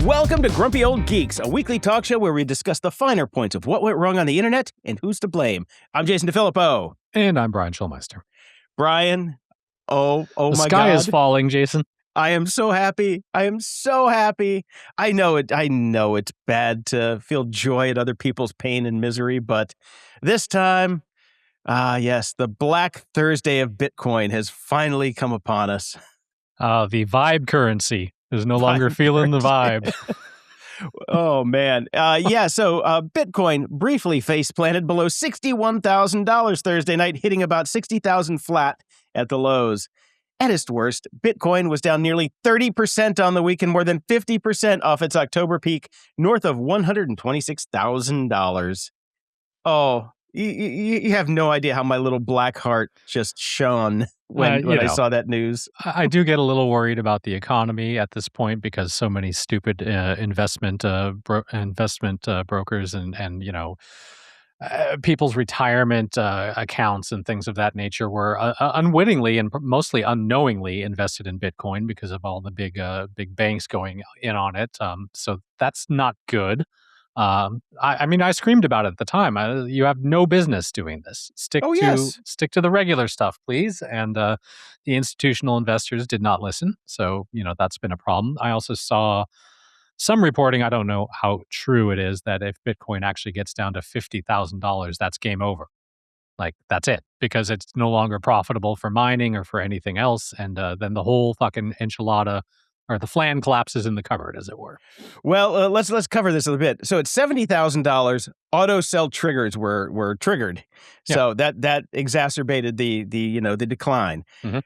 Welcome to Grumpy Old Geeks, a weekly talk show where we discuss the finer points of what went wrong on the internet and who's to blame. I'm Jason DeFilippo. And I'm Brian Schulmeister. Brian, oh my God. The sky is falling, Jason. I am so happy. I know it's bad to feel joy at other people's pain and misery, but this time, yes, the Black Thursday of Bitcoin has finally come upon us. The vibe currency is no longer feeling the vibe. Oh, man. So Bitcoin briefly face-planted below $61,000 Thursday night, hitting about 60,000 flat at the lows. At its worst, Bitcoin was down nearly 30% on the week and more than 50% off its October peak, north of $126,000. Oh, you have no idea how my little black heart just shone when I saw that news. I do get a little worried about the economy at this point because so many stupid investment brokers and people's retirement accounts and things of that nature were unwittingly and mostly unknowingly invested in Bitcoin because of all the big banks going in on it. So that's not good. I screamed about it at the time. You have no business doing this. Stick to the regular stuff, please. And the institutional investors did not listen. So, that's been a problem. I also saw some reporting, I don't know how true it is, that if Bitcoin actually gets down to $50,000, that's game over. Like, that's it, because it's no longer profitable for mining or for anything else. And then the whole fucking enchilada or the flan collapses in the cupboard, as it were. Well, let's cover this a little bit. So at $70,000, auto sell triggers were triggered. Yeah. So that exacerbated the decline. Mm-hmm.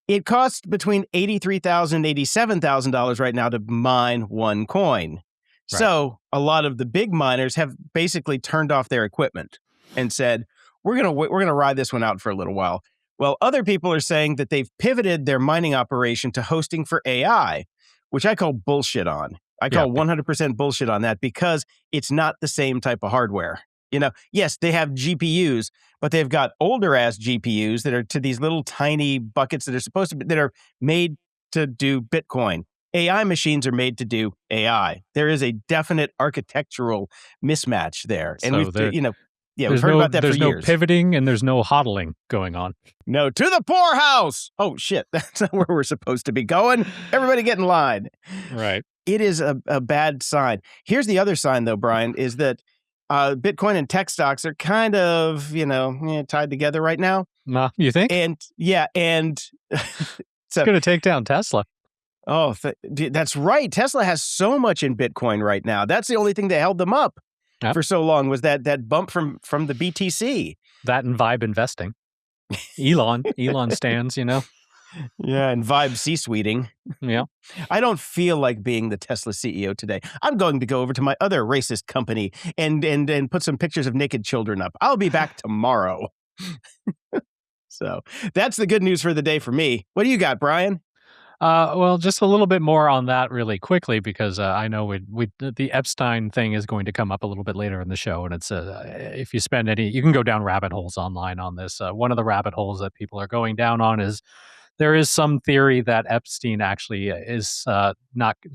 It costs between $83,000 and $87,000 right now to mine one coin. Right. So a lot of the big miners have basically turned off their equipment and said, we're gonna ride this one out for a little while. Well, other people are saying that they've pivoted their mining operation to hosting for AI, which I call bullshit on. I call 100% bullshit on that because it's not the same type of hardware. Yes, they have GPUs, but they've got older ass GPUs that are to these little tiny buckets that are made to do Bitcoin. AI machines are made to do AI. There is a definite architectural mismatch there. And we've heard about that for years. There's no pivoting and there's no hodling going on. No, to the poorhouse. Oh, shit. That's not where we're supposed to be going. Everybody get in line. Right. It is a bad sign. Here's the other sign, though, Brian, is that Bitcoin and tech stocks are kind of, tied together right now. You think? And so it's going to take down Tesla. Oh, that's right. Tesla has so much in Bitcoin right now. That's the only thing that held them up for so long was that bump from the BTC. That and Vibe investing. Elon stands, Yeah, and Vibe C-suiting. Yeah. I don't feel like being the Tesla CEO today. I'm going to go over to my other racist company and put some pictures of naked children up. I'll be back tomorrow. So that's the good news for the day for me. What do you got, Brian? Well, just a little bit more on that really quickly, because I know the Epstein thing is going to come up a little bit later in the show. And it's if you spend you can go down rabbit holes online on this. One of the rabbit holes that people are going down on is there is some theory that Epstein actually is not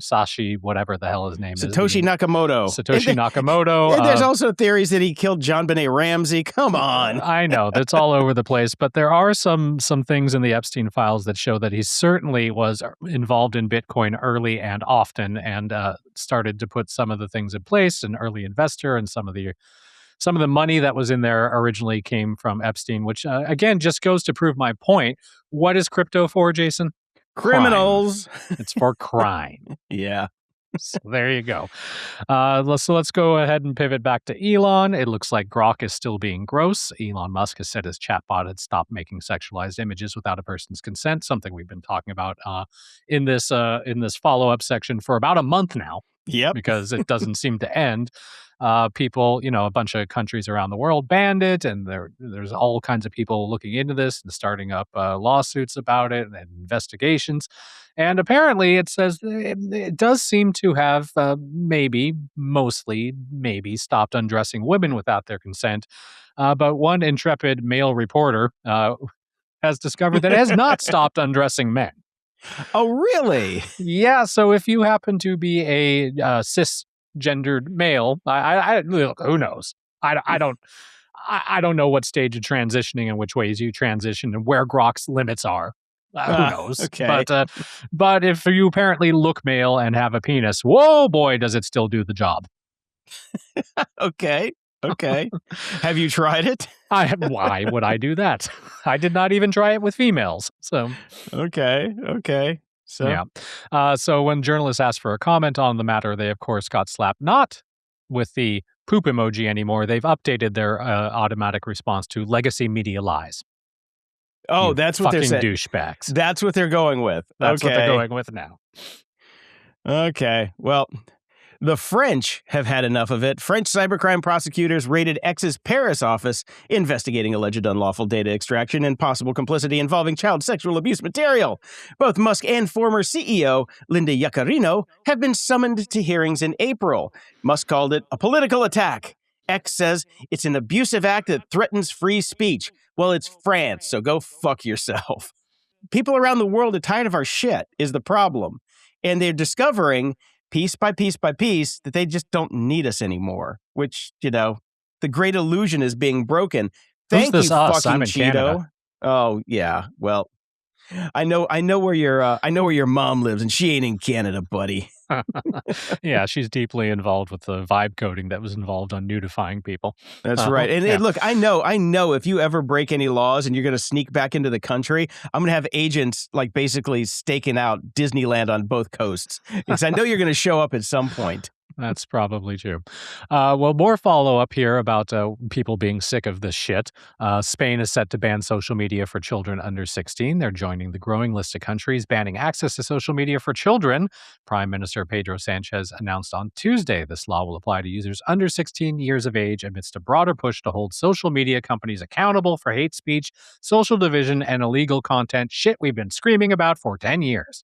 Sashi, whatever the hell his name is. Satoshi Nakamoto. Nakamoto. There's also theories that he killed John Benet Ramsey. Come on. I know. That's all over the place. But there are some things in the Epstein files that show that he certainly was involved in Bitcoin early and often and started to put some of the things in place, an early investor, and some of the money that was in there originally came from Epstein, which, again, just goes to prove my point. What is crypto for, Jason? Criminals. Crime. It's for crime. Yeah. So there you go. Let's go ahead and pivot back to Elon. It looks like Grok is still being gross. Elon Musk has said his chatbot had stopped making sexualized images without a person's consent, something we've been talking about in this follow-up section for about a month now. Yep. Because it doesn't seem to end. People, a bunch of countries around the world banned it, and there's all kinds of people looking into this and starting up lawsuits about it and investigations. And apparently it says it does seem to have mostly stopped undressing women without their consent. But one intrepid male reporter has discovered that it has not stopped undressing men. Oh, really? Yeah, so if you happen to be a cisgendered male, look, who knows? I don't know what stage of transitioning and which ways you transition and where Grok's limits are. Who knows? Okay. But if you apparently look male and have a penis, whoa, boy, does it still do the job. Okay. Have you tried it? Why would I do that? I did not even try it with females. So Okay. So yeah. So when journalists asked for a comment on the matter, they of course got slapped not with the poop emoji anymore. They've updated their automatic response to legacy media lies. Oh, You that's what they're fucking saying. douchebags. That's what they're going with. That's what they're going with now. Okay. Well, the French have had enough of it. French cybercrime prosecutors raided X's Paris office, investigating alleged unlawful data extraction and possible complicity involving child sexual abuse material. Both Musk and former CEO Linda Yaccarino have been summoned to hearings in April. Musk called it a political attack. X says it's an abusive act that threatens free speech. Well, it's France, so go fuck yourself. People around the world are tired of our shit, is the problem. And they're discovering piece by piece by piece that they just don't need us anymore, which, the great illusion is being broken. Thank you, fucking Cheeto. Canada. Oh, yeah. Well, I know where your mom lives, and she ain't in Canada, buddy. Yeah, she's deeply involved with the vibe coding that was involved on nudifying people. That's right. And look, I know if you ever break any laws and you're going to sneak back into the country, I'm going to have agents like basically staking out Disneyland on both coasts, because I know you're going to show up at some point. That's probably true. Well, more follow-up here about people being sick of this shit. Spain is set to ban social media for children under 16. They're joining the growing list of countries banning access to social media for children. Prime Minister Pedro Sanchez announced on Tuesday this law will apply to users under 16 years of age amidst a broader push to hold social media companies accountable for hate speech, social division, and illegal content. Shit we've been screaming about for 10 years.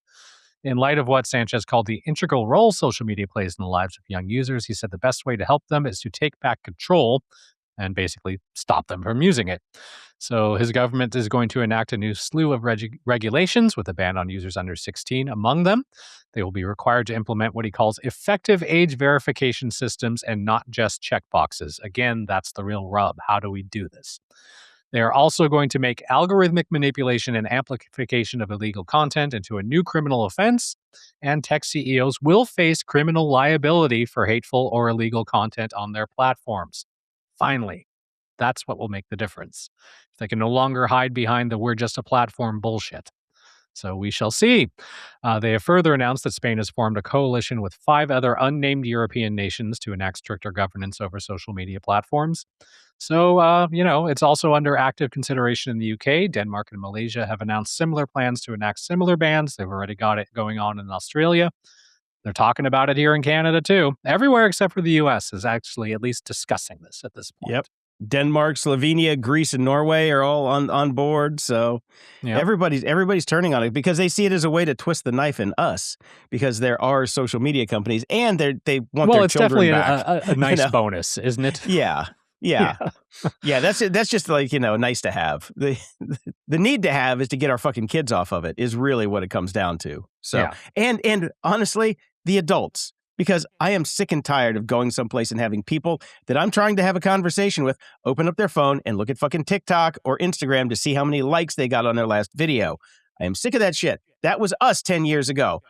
In light of what Sanchez called the integral role social media plays in the lives of young users, he said the best way to help them is to take back control and basically stop them from using it. So his government is going to enact a new slew of regulations with a ban on users under 16 among them. They will be required to implement what he calls effective age verification systems and not just checkboxes. Again, that's the real rub. How do we do this? They are also going to make algorithmic manipulation and amplification of illegal content into a new criminal offense, and tech CEOs will face criminal liability for hateful or illegal content on their platforms. Finally, that's what will make the difference. They can no longer hide behind the "we're just a platform" bullshit. So we shall see. They have further announced that Spain has formed a coalition with 5 other unnamed European nations to enact stricter governance over social media platforms. So, it's also under active consideration in the UK. Denmark and Malaysia have announced similar plans to enact similar bans. They've already got it going on in Australia. They're talking about it here in Canada, too. Everywhere except for the US is actually at least discussing this at this point. Yep. Denmark, Slovenia, Greece, and Norway are all on board. So everybody's turning on it because they see it as a way to twist the knife in us, because there are social media companies and they want their children back. Well, it's definitely a nice bonus, isn't it? Yeah. That's just like, nice to have. The need to have is to get our fucking kids off of it is really what it comes down to. So, and honestly, the adults. Because I am sick and tired of going someplace and having people that I'm trying to have a conversation with open up their phone and look at fucking TikTok or Instagram to see how many likes they got on their last video. I am sick of that shit. That was us 10 years ago.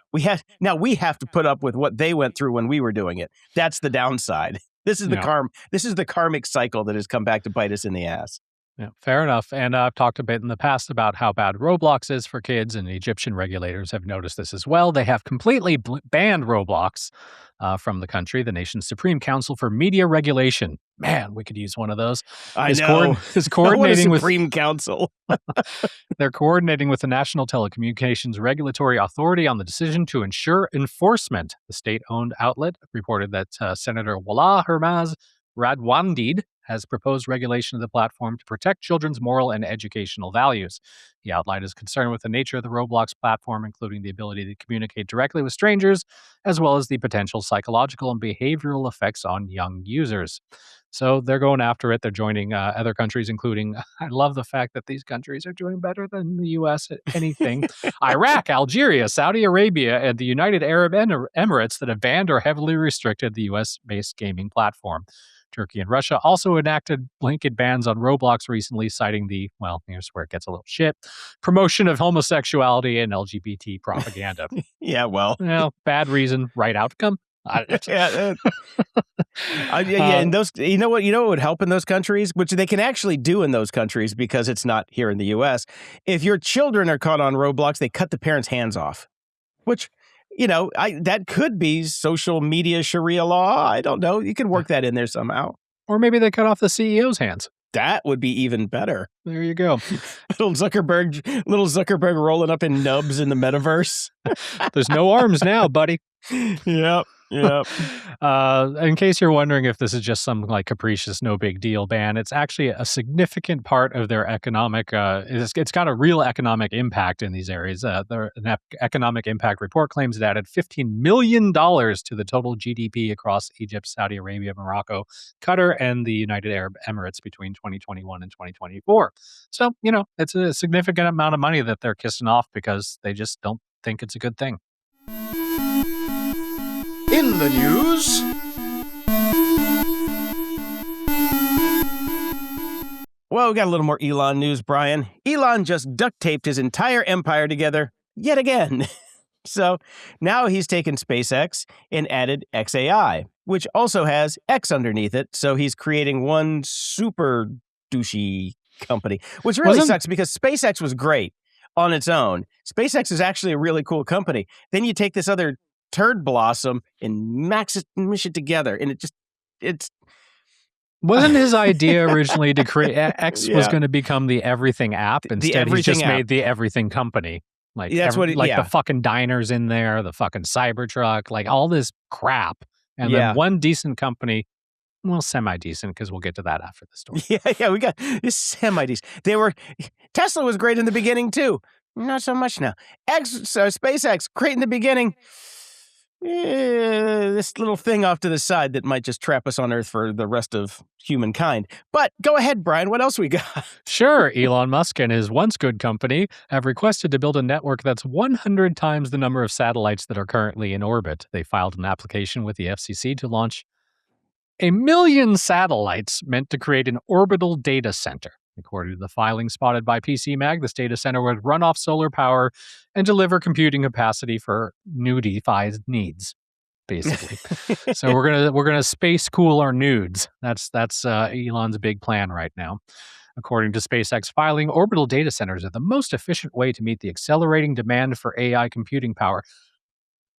Now we have to put up with what they went through when we were doing it. That's the downside. This is the karmic cycle that has come back to bite us in the ass. Yeah, fair enough. And I've talked a bit in the past about how bad Roblox is for kids, and Egyptian regulators have noticed this as well. They have completely banned Roblox from the country, the nation's Supreme Council for Media Regulation. Man, we could use one of those. I know. Is coordinating with Supreme Council. They're coordinating with the National Telecommunications Regulatory Authority on the decision to ensure enforcement. The state-owned outlet reported that Senator Walaa Hermaz Radwandied has proposed regulation of the platform to protect children's moral and educational values. He outlined his concern with the nature of the Roblox platform, including the ability to communicate directly with strangers, as well as the potential psychological and behavioral effects on young users. So they're going after it. They're joining other countries, including, I love the fact that these countries are doing better than the U.S. at anything. Iraq, Algeria, Saudi Arabia, and the United Arab Emirates that have banned or heavily restricted the U.S.-based gaming platform. Turkey and Russia also enacted blanket bans on Roblox recently, citing the, well, here's where it gets a little shit, promotion of homosexuality and LGBT propaganda. Yeah, well. Bad reason, right outcome. Yeah, and those, you know what would help in those countries, which they can actually do in those countries because it's not here in the U.S. If your children are caught on Roblox, they cut the parents' hands off, which, that could be social media Sharia law. I don't know. You can work that in there somehow. Or maybe they cut off the CEO's hands. That would be even better. There you go. Little Zuckerberg rolling up in nubs in the metaverse. There's no arms now, buddy. Yep. In case you're wondering if this is just some like capricious, no big deal ban, it's actually a significant part of their economic. It's got a real economic impact in these areas. An economic impact report claims it added $15 million to the total GDP across Egypt, Saudi Arabia, Morocco, Qatar, and the United Arab Emirates between 2021 and 2024. So, it's a significant amount of money that they're kissing off because they just don't think it's a good thing. In the news, well, we got a little more Elon news, Brian. Elon just duct taped his entire empire together yet again. So now he's taken SpaceX and added XAI, which also has X underneath it. So he's creating one super douchey company, which really sucks because SpaceX was great on its own. SpaceX is actually a really cool company. Then you take this other turd blossom and mash it together, and it's wasn't his idea originally to create X was going to become the everything app. Instead, he just made the everything company. Like that's the fucking diners in there, the fucking Cybertruck, like all this crap, and then one decent company. Well, semi-decent, because we'll get to that after the story. Yeah, we got this semi-decent. Tesla was great in the beginning too. Not so much now. SpaceX, great in the beginning. This little thing off to the side that might just trap us on Earth for the rest of humankind. But go ahead, Brian. What else we got? Sure. Elon Musk and his once good company have requested to build a network that's 100 times the number of satellites that are currently in orbit. They filed an application with the FCC to launch 1 million satellites meant to create an orbital data center. According to the filing spotted by PC Mag, this data center would run off solar power and deliver computing capacity for nudified needs, basically. So we're gonna space cool our nudes. That's Elon's big plan right now. According to SpaceX filing, orbital data centers are the most efficient way to meet the accelerating demand for AI computing power.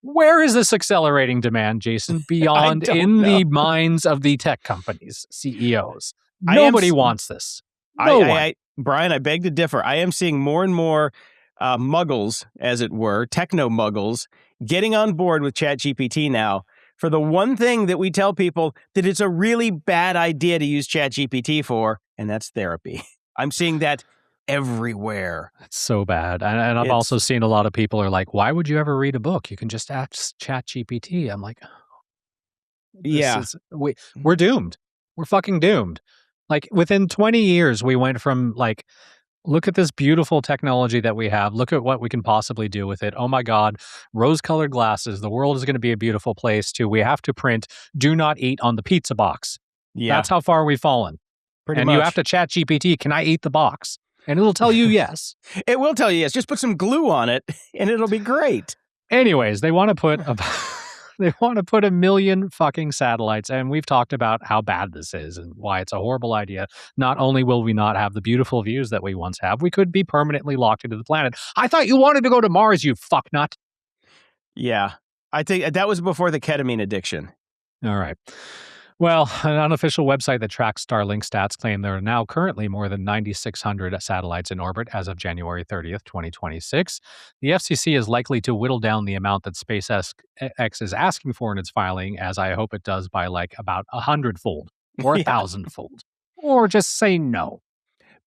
Where is this accelerating demand, Jason, beyond the minds of the tech companies, CEOs? Nobody wants this. Brian, I beg to differ. I am seeing more and more muggles, as it were, techno-muggles, getting on board with ChatGPT now for the one thing that we tell people that it's a really bad idea to use ChatGPT for, and that's therapy. I'm seeing that everywhere. It's so bad. And I've also seen a lot of people are like, why would you ever read a book? You can just ask ChatGPT. I'm like, we're doomed. We're fucking doomed. Like within 20 years, we went from like, look at this beautiful technology that we have. Look at what we can possibly do with it. Oh my God, rose-colored glasses. The world is going to be a beautiful place too. We have to print, do not eat on the pizza box. Yeah. That's how far we've fallen. Pretty much. You have to chat GPT, can I eat the box? And it'll tell you yes. It will tell you yes. Just put some glue on it and it'll be great. Anyways, they want to put They want to put 1 million fucking satellites, and we've talked about how bad this is and why it's a horrible idea. Not only will we not have the beautiful views that we once have, we could be permanently locked into the planet. I thought you wanted to go to Mars, you fucknut. Yeah, I think that was before the ketamine addiction. All right. Well, an unofficial website that tracks Starlink stats claim there are now currently more than 9,600 satellites in orbit as of January 30th, 2026. The FCC is likely to whittle down the amount that SpaceX is asking for in its filing, as I hope it does by like about 100-fold or 1,000-fold. or just say no.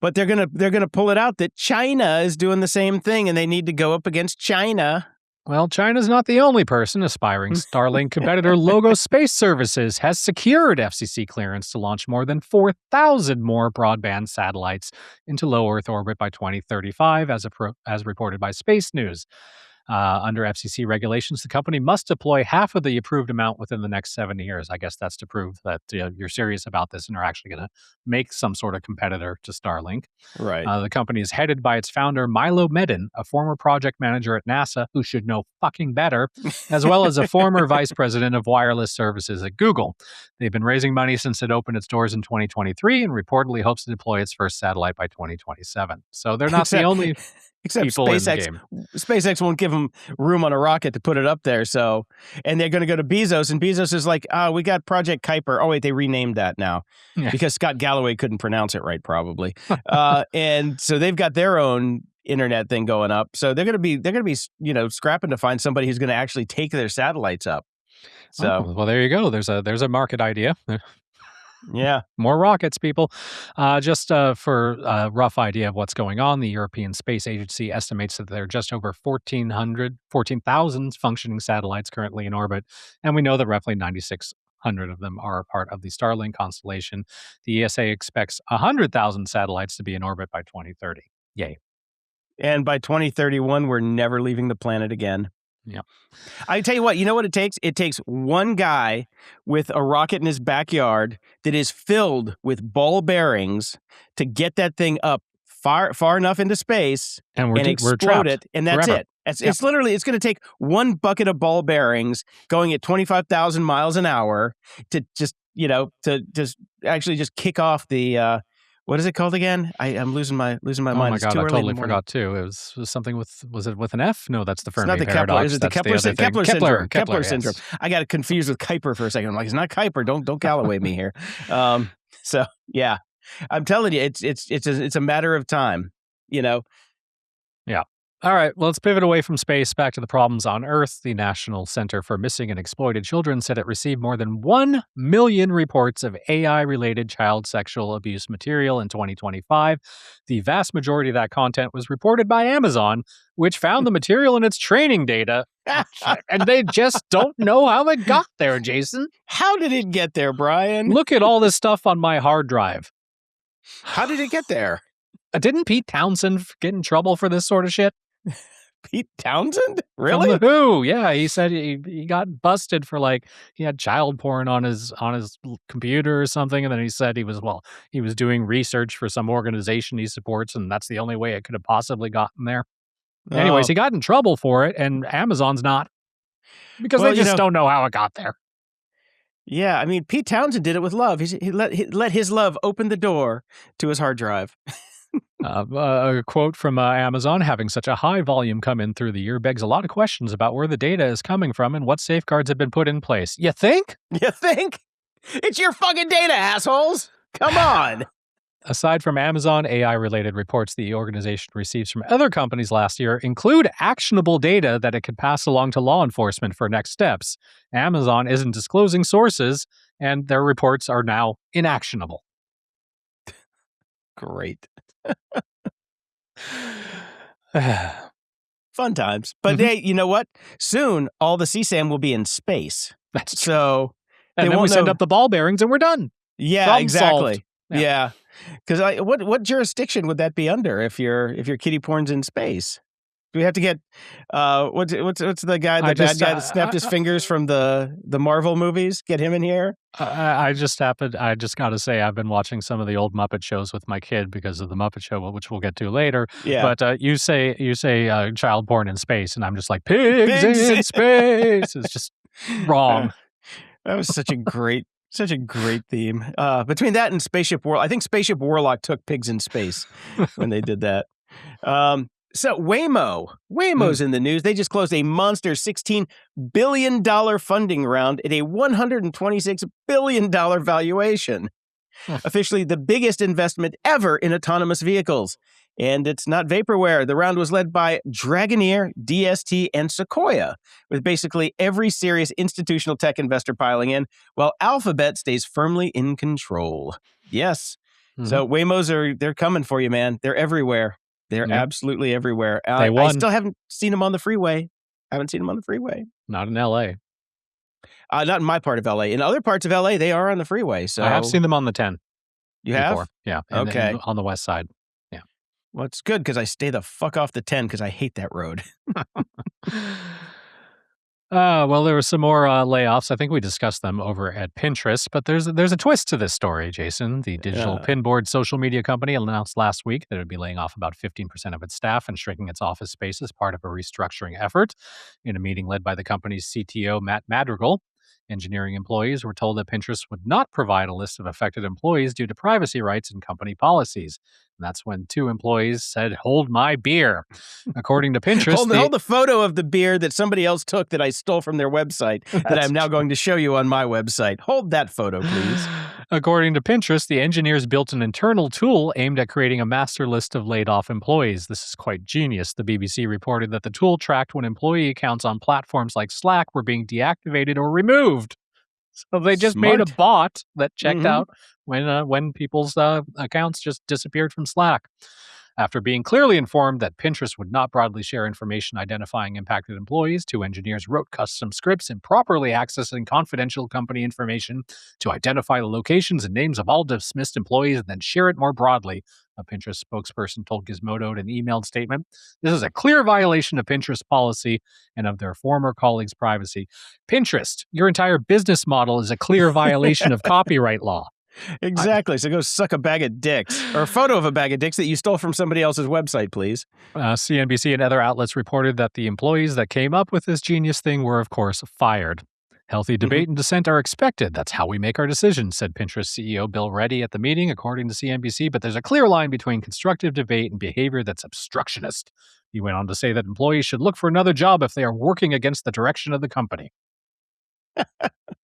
But they're gonna pull it out that China is doing the same thing, and they need to go up against China. Well, China's not the only person. Aspiring Starlink competitor Logo Space Services has secured FCC clearance to launch more than 4,000 more broadband satellites into low Earth orbit by 2035, as reported by Space News. Under FCC regulations, the company must deploy half of the approved amount within the next 7 years. I guess that's to prove that you're serious about this and are actually going to make some sort of competitor to Starlink. Right. The company is headed by its founder, Milo Medin, a former project manager at NASA who should know fucking better, as well as a former vice president of wireless services at Google. They've been raising money since it opened its doors in 2023 and reportedly hopes to deploy its first satellite by 2027. So they're not the only... Except people SpaceX, in the game. SpaceX won't give them room on a rocket to put it up there. So, and they're going to go to Bezos, and Bezos is like, we got Project Kuiper. Oh wait, they renamed that now because Scott Galloway couldn't pronounce it right, probably. And so they've got their own internet thing going up. So they're going to be scrapping to find somebody who's going to actually take their satellites up. So, well, there you go. There's a market idea. Yeah. More rockets, people. Just for a rough idea of what's going on, the European Space Agency estimates that there are just over 14,000 functioning satellites currently in orbit, and we know that roughly 9,600 of them are a part of the Starlink constellation. The ESA expects 100,000 satellites to be in orbit by 2030. Yay. And by 2031, we're never leaving the planet again. Yeah. I tell you what it takes? It takes one guy with a rocket in his backyard that is filled with ball bearings to get that thing up far enough into space and explode it, and that's forever. it. It's literally, it's going to take one bucket of ball bearings going at 25,000 miles an hour to just actually just kick off the what is it called again? I'm losing my mind. Oh my It's God, too I early totally in the morning. forgot too. It was something was it with an F? No, that's the Fermi It's not the paradox. Kepler. Is it the That's Kepler, other thing. Kepler syndrome? Kepler yes. syndrome. I got confused with Kuiper for a second. I'm like, it's not Kuiper. Don't Galloway me here. So yeah, I'm telling you, it's a matter of time. Yeah. All right, well, let's pivot away from space back to the problems on Earth. The National Center for Missing and Exploited Children said it received more than 1 million reports of AI-related child sexual abuse material in 2025. The vast majority of that content was reported by Amazon, which found the material in its training data, and they just don't know how it got there, Jason. How did it get there, Brian? Look at all this stuff on my hard drive. How did it get there? Didn't Pete Townsend get in trouble for this sort of shit? Pete Townsend? Really? From The Who. Yeah, he said he got busted for he had child porn on his computer or something, and then he said he was doing research for some organization he supports, and that's the only way it could have possibly gotten there. Anyways, he got in trouble for it, and Amazon's not, because they just don't know how it got there. Yeah, I mean, Pete Townsend did it with love. He let his love open the door to his hard drive. A quote from Amazon: having such a high volume come in through the year begs a lot of questions about where the data is coming from and what safeguards have been put in place. You think? You think? It's your fucking data, assholes! Come on! Aside from Amazon, AI-related reports the organization receives from other companies last year include actionable data that it could pass along to law enforcement for next steps. Amazon isn't disclosing sources, and their reports are now inactionable. Great. Fun times. But hey, you know what? Soon, all the CSAM will be in space. That's true. So and then we send up the ball bearings and we're done. Yeah, Problem exactly. solved. Yeah. Because what jurisdiction would that be under if your kiddie porn's in space? Do we have to get what's the guy, bad guy that snapped his fingers from the Marvel movies? Get him in here. I just got to say, I've been watching some of the old Muppet shows with my kid because of the Muppet Show, which we'll get to later. Yeah. But you say child porn in space, and I'm just like, pigs in space. It's just wrong. That was such a great theme. Between that and Spaceship Warlock, I think Spaceship Warlock took pigs in space when they did that. So Waymo's in the news. They just closed a monster $16 billion funding round at a $126 billion valuation. Officially the biggest investment ever in autonomous vehicles. And it's not vaporware. The round was led by Dragoneer, DST, and Sequoia, with basically every serious institutional tech investor piling in, while Alphabet stays firmly in control. Yes. So Waymos they're coming for you, man. They're everywhere. They're absolutely everywhere. They won. I still haven't seen them on the freeway. Not in L.A. Not in my part of L.A. In other parts of L.A., they are on the freeway. So I have seen them on the 10. You before. have? Yeah. Okay. On the west side. Yeah. Well, it's good because I stay the fuck off the 10 because I hate that road. Well, there were some more layoffs. I think we discussed them over at Pinterest, but there's a twist to this story, Jason. The digital pinboard social media company announced last week that it would be laying off about 15% of its staff and shrinking its office space as part of a restructuring effort. In a meeting led by the company's CTO, Matt Madrigal, engineering employees were told that Pinterest would not provide a list of affected employees due to privacy rights and company policies. And that's when 2 employees said, "Hold my beer." According to Pinterest, hold the photo of the beer that somebody else took that I stole from their website that I'm now going to show you on my website. Hold that photo, please. According to Pinterest, the engineers built an internal tool aimed at creating a master list of laid-off employees. This is quite genius. The BBC reported that the tool tracked when employee accounts on platforms like Slack were being deactivated or removed. So they just made a bot that checked out when people's accounts just disappeared from Slack. After being clearly informed that Pinterest would not broadly share information identifying impacted employees, 2 engineers wrote custom scripts improperly accessing confidential company information to identify the locations and names of all dismissed employees and then share it more broadly. A Pinterest spokesperson told Gizmodo in an emailed statement, "This is a clear violation of Pinterest policy and of their former colleagues' privacy." Pinterest, your entire business model is a clear violation of copyright law. Exactly. So go suck a bag of dicks or a photo of a bag of dicks that you stole from somebody else's website, please. CNBC and other outlets reported that the employees that came up with this genius thing were, of course, fired. "Healthy debate and dissent are expected. That's how we make our decisions," said Pinterest CEO Bill Reddy at the meeting, according to CNBC. But there's a clear line between constructive debate and behavior that's obstructionist. He went on to say that employees should look for another job if they are working against the direction of the company.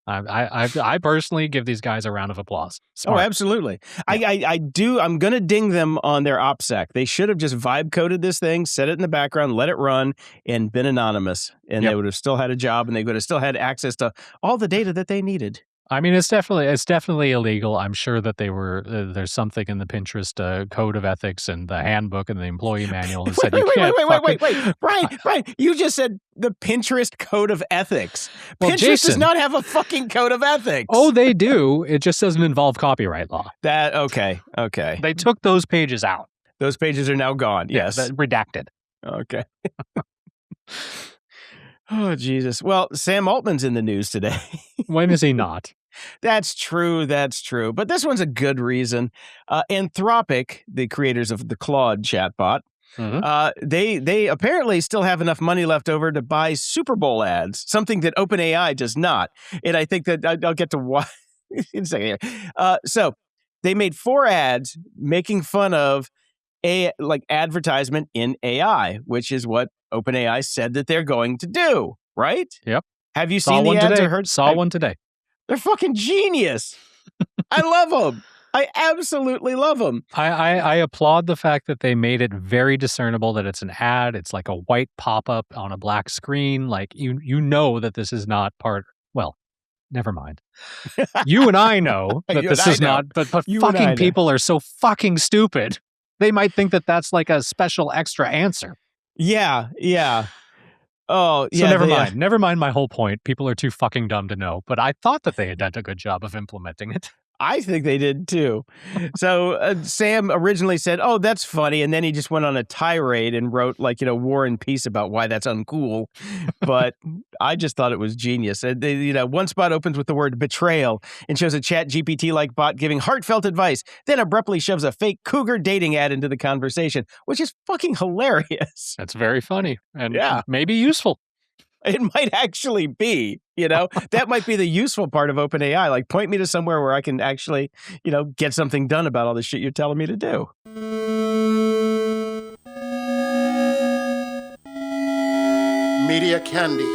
I personally give these guys a round of applause. Smart. Oh, absolutely. Yeah. I do. I'm going to ding them on their OPSEC. They should have just vibe coded this thing, set it in the background, let it run, and been anonymous. And they would have still had a job, and they would have still had access to all the data that they needed. I mean, it's definitely illegal. I'm sure that they were. There's something in the Pinterest code of ethics and the handbook and the employee manual that said wait, Brian, you just said the Pinterest code of ethics. Well, Pinterest does not have a fucking code of ethics. Oh, they do. It just doesn't involve copyright law. Okay. They took those pages out. Those pages are now gone. Yes, redacted. Okay. Oh, Jesus. Well, Sam Altman's in the news today. When is he not? That's true. But this one's a good reason. Anthropic, the creators of the Claude chatbot, they apparently still have enough money left over to buy Super Bowl ads, something that OpenAI does not. And I think that I'll get to why in a second here. So they made 4 ads making fun of advertisement in AI, which is what OpenAI said that they're going to do, right? Yep. Have you seen the ads or heard? Saw one today. They're fucking genius. I love them. I absolutely love them. I applaud the fact that they made it very discernible that it's an ad. It's like a white pop-up on a black screen. Like you know that this is not part. Well, never mind. You and I know that this is not. But fucking people are so fucking stupid. They might think that that's like a special extra answer. Yeah. Oh, yeah. So never mind. Never mind my whole point. People are too fucking dumb to know. But I thought that they had done a good job of implementing it. I think they did too. So Sam originally said, "Oh, that's funny," and then he just went on a tirade and wrote War and Peace about why that's uncool. But I just thought it was genius. One spot opens with the word betrayal and shows a Chat GPT-like bot giving heartfelt advice, then abruptly shoves a fake cougar dating ad into the conversation, which is fucking hilarious. That's very funny and maybe useful. It might actually be, that might be the useful part of OpenAI. Like, point me to somewhere where I can actually, get something done about all the shit you're telling me to do. Media Candy.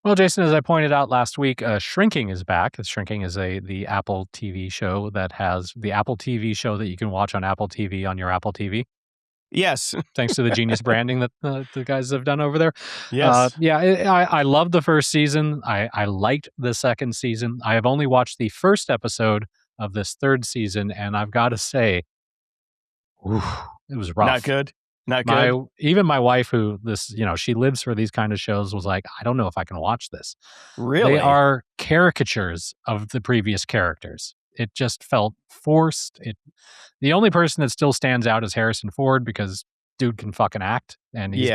Well, Jason, as I pointed out last week, Shrinking is back. Shrinking is the Apple TV show that has the Apple TV show that you can watch on Apple TV on your Apple TV. Yes. Thanks to the genius branding that the guys have done over there. Yes. I loved the first season. I liked the second season. I have only watched the first episode of this third season, and I've got to say, it was rough. Not good. Not good. Even my wife, who she lives for these kind of shows, was like, I don't know if I can watch this. Really? They are caricatures of the previous characters. It just felt forced. The only person that still stands out is Harrison Ford, because dude can fucking act. And he's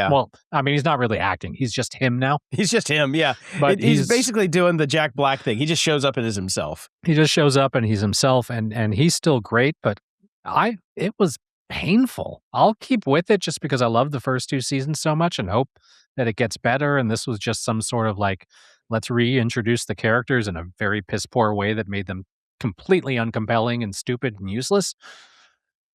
not really acting. He's just him now. He's just him, yeah. But he's basically doing the Jack Black thing. He just shows up and is himself. He just shows up and he's himself, and he's still great, but it was painful. I'll keep with it just because I love the first two seasons so much and hope that it gets better. And this was just some sort of like, let's reintroduce the characters in a very piss poor way that made them completely uncompelling and stupid and useless.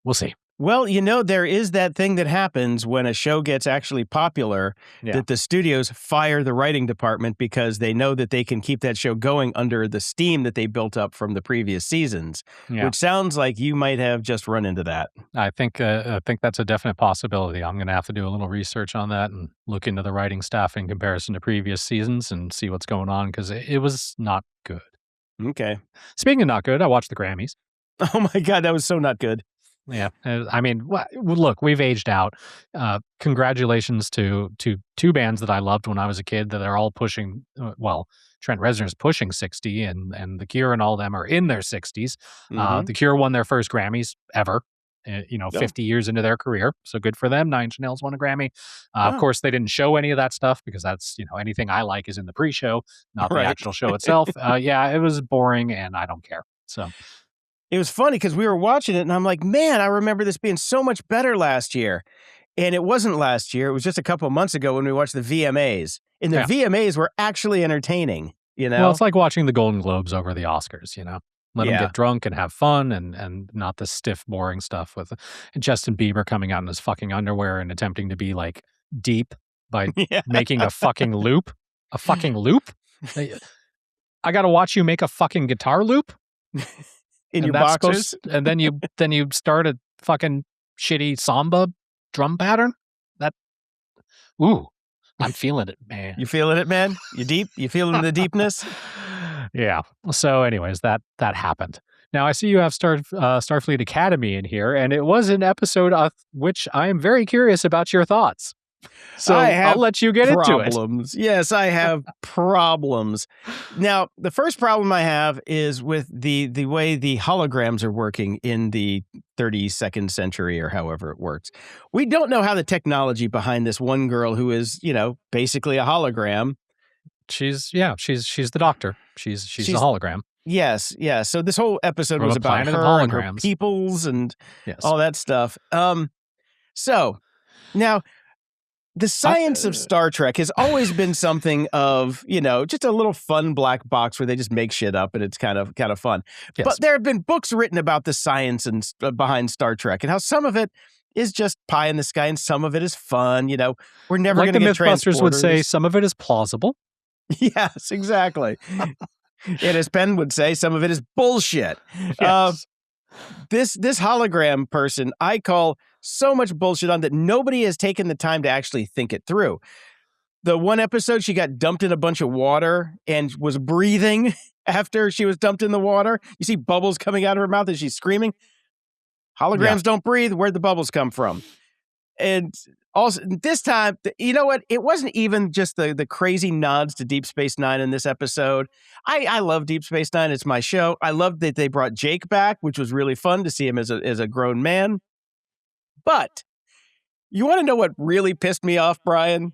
We'll see. Well, there is that thing that happens when a show gets actually popular, that the studios fire the writing department because they know that they can keep that show going under the steam that they built up from the previous seasons, which sounds like you might have just run into that. I think that's a definite possibility. I'm going to have to do a little research on that and look into the writing staff in comparison to previous seasons and see what's going on, because it was not good. Okay. Speaking of not good, I watched the Grammys. Oh my God, that was so not good. Yeah. I mean, look, we've aged out. Congratulations to two bands that I loved when I was a kid that are all pushing, Trent Reznor's pushing 60 and The Cure and all of them are in their 60s. The Cure won their first Grammys ever, 50 years into their career. So good for them. Nine Inch Nails won a Grammy. Of course, they didn't show any of that stuff because that's, anything I like is in the pre-show, not the actual show itself. It was boring and I don't care. So... It was funny because we were watching it and I'm like, man, I remember this being so much better last year. And it wasn't last year. It was just a couple of months ago when we watched the VMAs. And the VMAs were actually entertaining, Well, it's like watching the Golden Globes over the Oscars, Let them get drunk and have fun and not the stiff, boring stuff with Justin Bieber coming out in his fucking underwear and attempting to be like deep by making a fucking loop. A fucking loop? I got to watch you make a fucking guitar loop? In your boxers, and then you start a fucking shitty samba drum pattern. I'm feeling it, man. You feeling it, man? You deep? You feeling the deepness? Yeah. So, anyways, that happened. Now I see you have Starfleet Academy in here, and it was an episode of which I am very curious about your thoughts. So I'll let you get into it. Yes, I have problems. Now, the first problem I have is with the way the holograms are working in the 32nd century or however it works. We don't know how the technology behind this one girl who is, basically a hologram. She's the doctor. She's a hologram. Yes, yeah. So this whole episode was about her and her peoples and all that stuff. So now... The science of Star Trek has always been something of, just a little fun black box where they just make shit up and it's kind of fun. Yes. But there have been books written about the science and behind Star Trek and how some of it is just pie in the sky and some of it is fun. We're never going to get transporters. Mythbusters would say some of it is plausible. Yes, exactly. And as Penn would say, some of it is bullshit. Yes. This hologram person I call so much bullshit on that nobody has taken the time to actually think it through. The one episode, she got dumped in a bunch of water and was breathing after she was dumped in the water. You see bubbles coming out of her mouth as she's screaming. Holograms don't breathe. Where'd the bubbles come from? And also, this time, you know what? It wasn't even just the crazy nods to Deep Space Nine in this episode. I love Deep Space Nine. It's my show. I love that they brought Jake back, which was really fun to see him as a grown man. But you want to know what really pissed me off, Brian?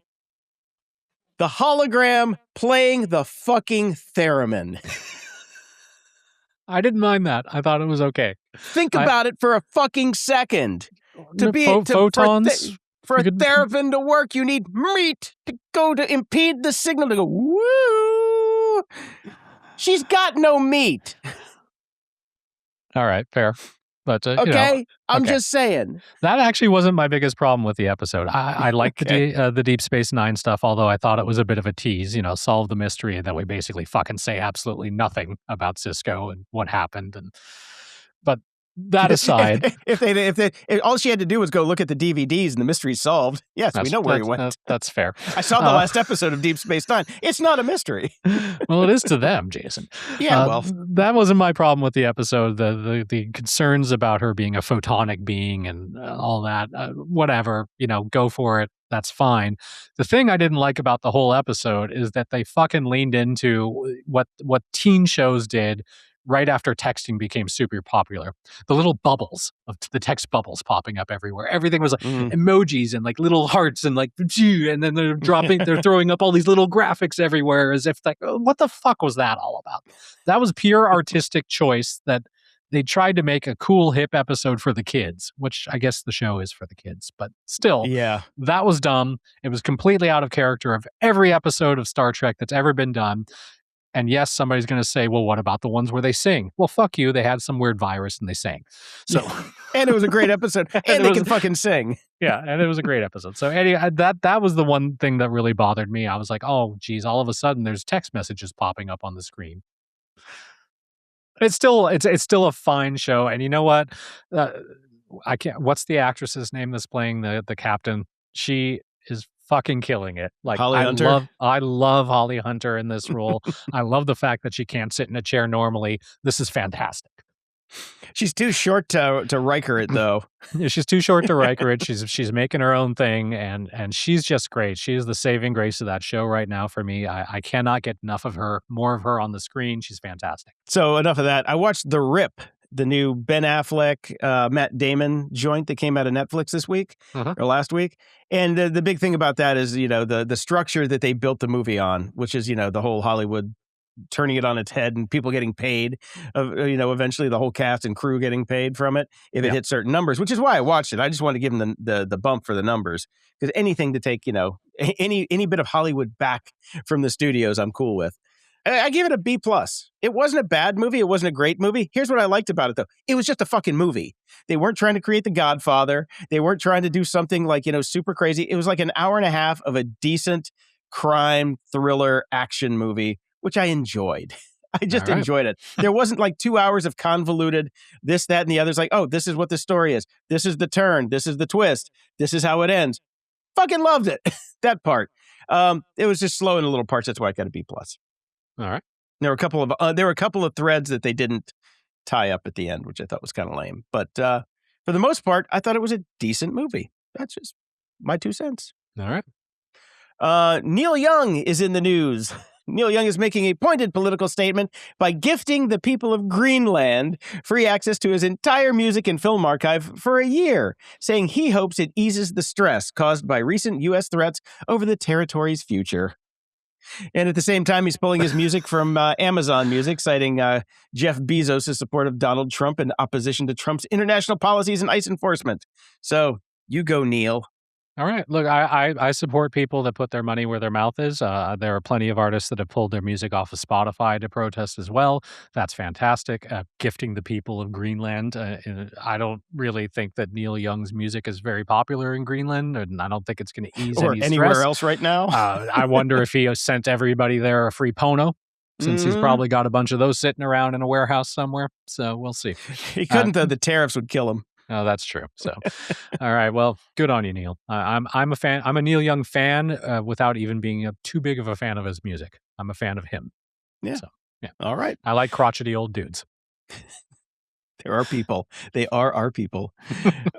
The hologram playing the fucking theremin. I didn't mind that. I thought it was okay. Think about it for a fucking second. To be photons. For a theremin to work, you need meat to go to impede the signal to go, woo! She's got no meat. All right, fair. But okay, I'm just saying. That actually wasn't my biggest problem with the episode. I like the Deep Space Nine stuff, although I thought it was a bit of a tease, solve the mystery, and then we basically fucking say absolutely nothing about Cisco and what happened. But that aside, if all she had to do was go look at the DVDs and the mystery's solved. Yes, we know where he went. That's fair. I saw the last episode of Deep Space Nine. It's not a mystery. Well, it is to them, Jason. Yeah, well, that wasn't my problem with the episode. The concerns about her being a photonic being and all that, whatever, go for it. That's fine. The thing I didn't like about the whole episode is that they fucking leaned into what teen shows did right after texting became super popular. The little bubbles of the text bubbles popping up everywhere. Everything was like emojis and like little hearts and like, and then they're throwing up all these little graphics everywhere as if like, what the fuck was that all about? That was pure artistic choice that they tried to make a cool, hip episode for the kids, which I guess the show is for the kids, but still, that was dumb. It was completely out of character of every episode of Star Trek that's ever been done. And yes, somebody's going to say, well, what about the ones where they sing? Well, fuck you. They had some weird virus and they sang. So, and it was a great episode. And they can fucking sing. Yeah, and it was a great episode. So anyway, that was the one thing that really bothered me. I was like, oh, geez, all of a sudden there's text messages popping up on the screen. It's still a fine show. And you know what? I can't. What's the actress's name that's playing the captain? She is fucking killing it. Like Holly Hunter. I love Holly Hunter in this role. I love the fact that she can't sit in a chair normally. This is fantastic. She's too short to Riker it though. Yeah, she's too short to Riker it. She's making her own thing, and she's just great. She's the saving grace of that show right now for me. I cannot get enough of her. More of her on the screen. She's fantastic. So enough of that. I watched The Rip, the new Ben Affleck, Matt Damon joint that came out of Netflix this week or last week. And the big thing about that is, the structure that they built the movie on, which is, the whole Hollywood turning it on its head and people getting paid, eventually the whole cast and crew getting paid from it if it hits certain numbers, which is why I watched it. I just wanted to give them the bump for the numbers, because anything to take, any bit of Hollywood back from the studios, I'm cool with. I gave it a B+. It wasn't a bad movie. It wasn't a great movie. Here's what I liked about it, though. It was just a fucking movie. They weren't trying to create The Godfather. They weren't trying to do something like, super crazy. It was like an hour and a half of a decent crime thriller action movie, which I enjoyed. I just enjoyed it. There wasn't like 2 hours of convoluted this, that, and the others. Like, oh, this is what the story is. This is the turn. This is the twist. This is how it ends. Fucking loved it. That part. It was just slow in the little parts. That's why I got a B+. All right. There were a couple of threads that they didn't tie up at the end, which I thought was kind of lame. But for the most part, I thought it was a decent movie. That's just my 2 cents. All right. Neil Young is in the news. Neil Young is making a pointed political statement by gifting the people of Greenland free access to his entire music and film archive for a year, saying he hopes it eases the stress caused by recent U.S. threats over the territory's future. And at the same time, he's pulling his music from Amazon Music, citing Jeff Bezos' support of Donald Trump in opposition to Trump's international policies and ICE enforcement. So you go, Neil. All right. Look, I support people that put their money where their mouth is. There are plenty of artists that have pulled their music off of Spotify to protest as well. That's fantastic. Gifting the people of Greenland. I don't really think that Neil Young's music is very popular in Greenland, and I don't think it's going to ease or any anywhere stress. Else right now. I wonder if he sent everybody there a free Pono, since he's probably got a bunch of those sitting around in a warehouse somewhere. So we'll see. He couldn't, though. The tariffs would kill him. Oh, that's true. So, all right. Well, good on you, Neil. I'm a fan. I'm a Neil Young fan without even being too big of a fan of his music. I'm a fan of him. Yeah. So, yeah. All right. I like crotchety old dudes. There are people. They are our people.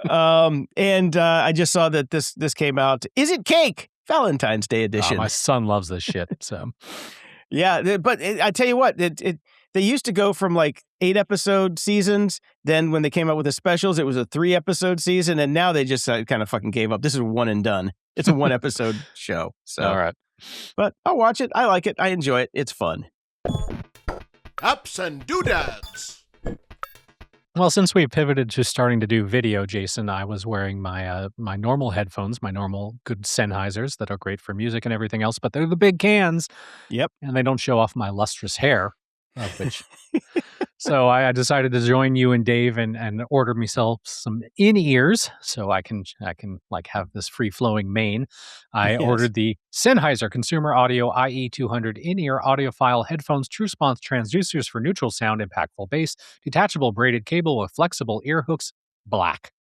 And I just saw that this came out. Is it cake? Valentine's Day edition. My son loves this shit. So, yeah. But I tell you what, they used to go from like 8-episode seasons. Then when they came out with the specials, it was a 3-episode season. And now they just kind of fucking gave up. This is one and done. It's a 1-episode show. So, all right. But I'll watch it. I like it. I enjoy it. It's fun. Ups and doodads. Well, since we pivoted to starting to do video, Jason, I was wearing my my normal headphones, my normal good Sennheisers that are great for music and everything else, but they're the big cans. Yep. And they don't show off my lustrous hair. Which So I decided to join you and Dave and order myself some in-ears so I can like have this free-flowing mane. I Yes. ordered the Sennheiser Consumer Audio IE200 in-ear audiophile headphones, true response transducers for neutral sound, impactful bass, detachable braided cable with flexible ear hooks, black.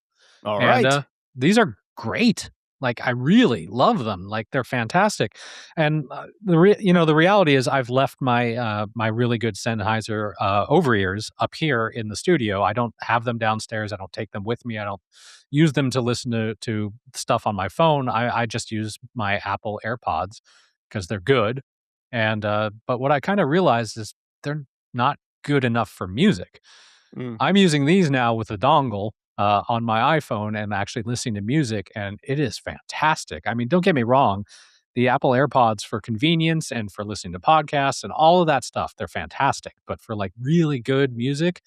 All And right. these are great. Like, I really love them. Like, they're fantastic. And the reality is, I've left my my really good Sennheiser over ears up here in the studio. I don't have them downstairs. I don't take them with me. I don't use them to listen to stuff on my phone. I just use my Apple AirPods because they're good. And but what I kind of realized is they're not good enough for music. Mm. I'm using these now with a dongle on my iPhone and actually listening to music, and it is fantastic. I mean, don't get me wrong. The Apple AirPods for convenience and for listening to podcasts and all of that stuff, they're fantastic. But for like really good music,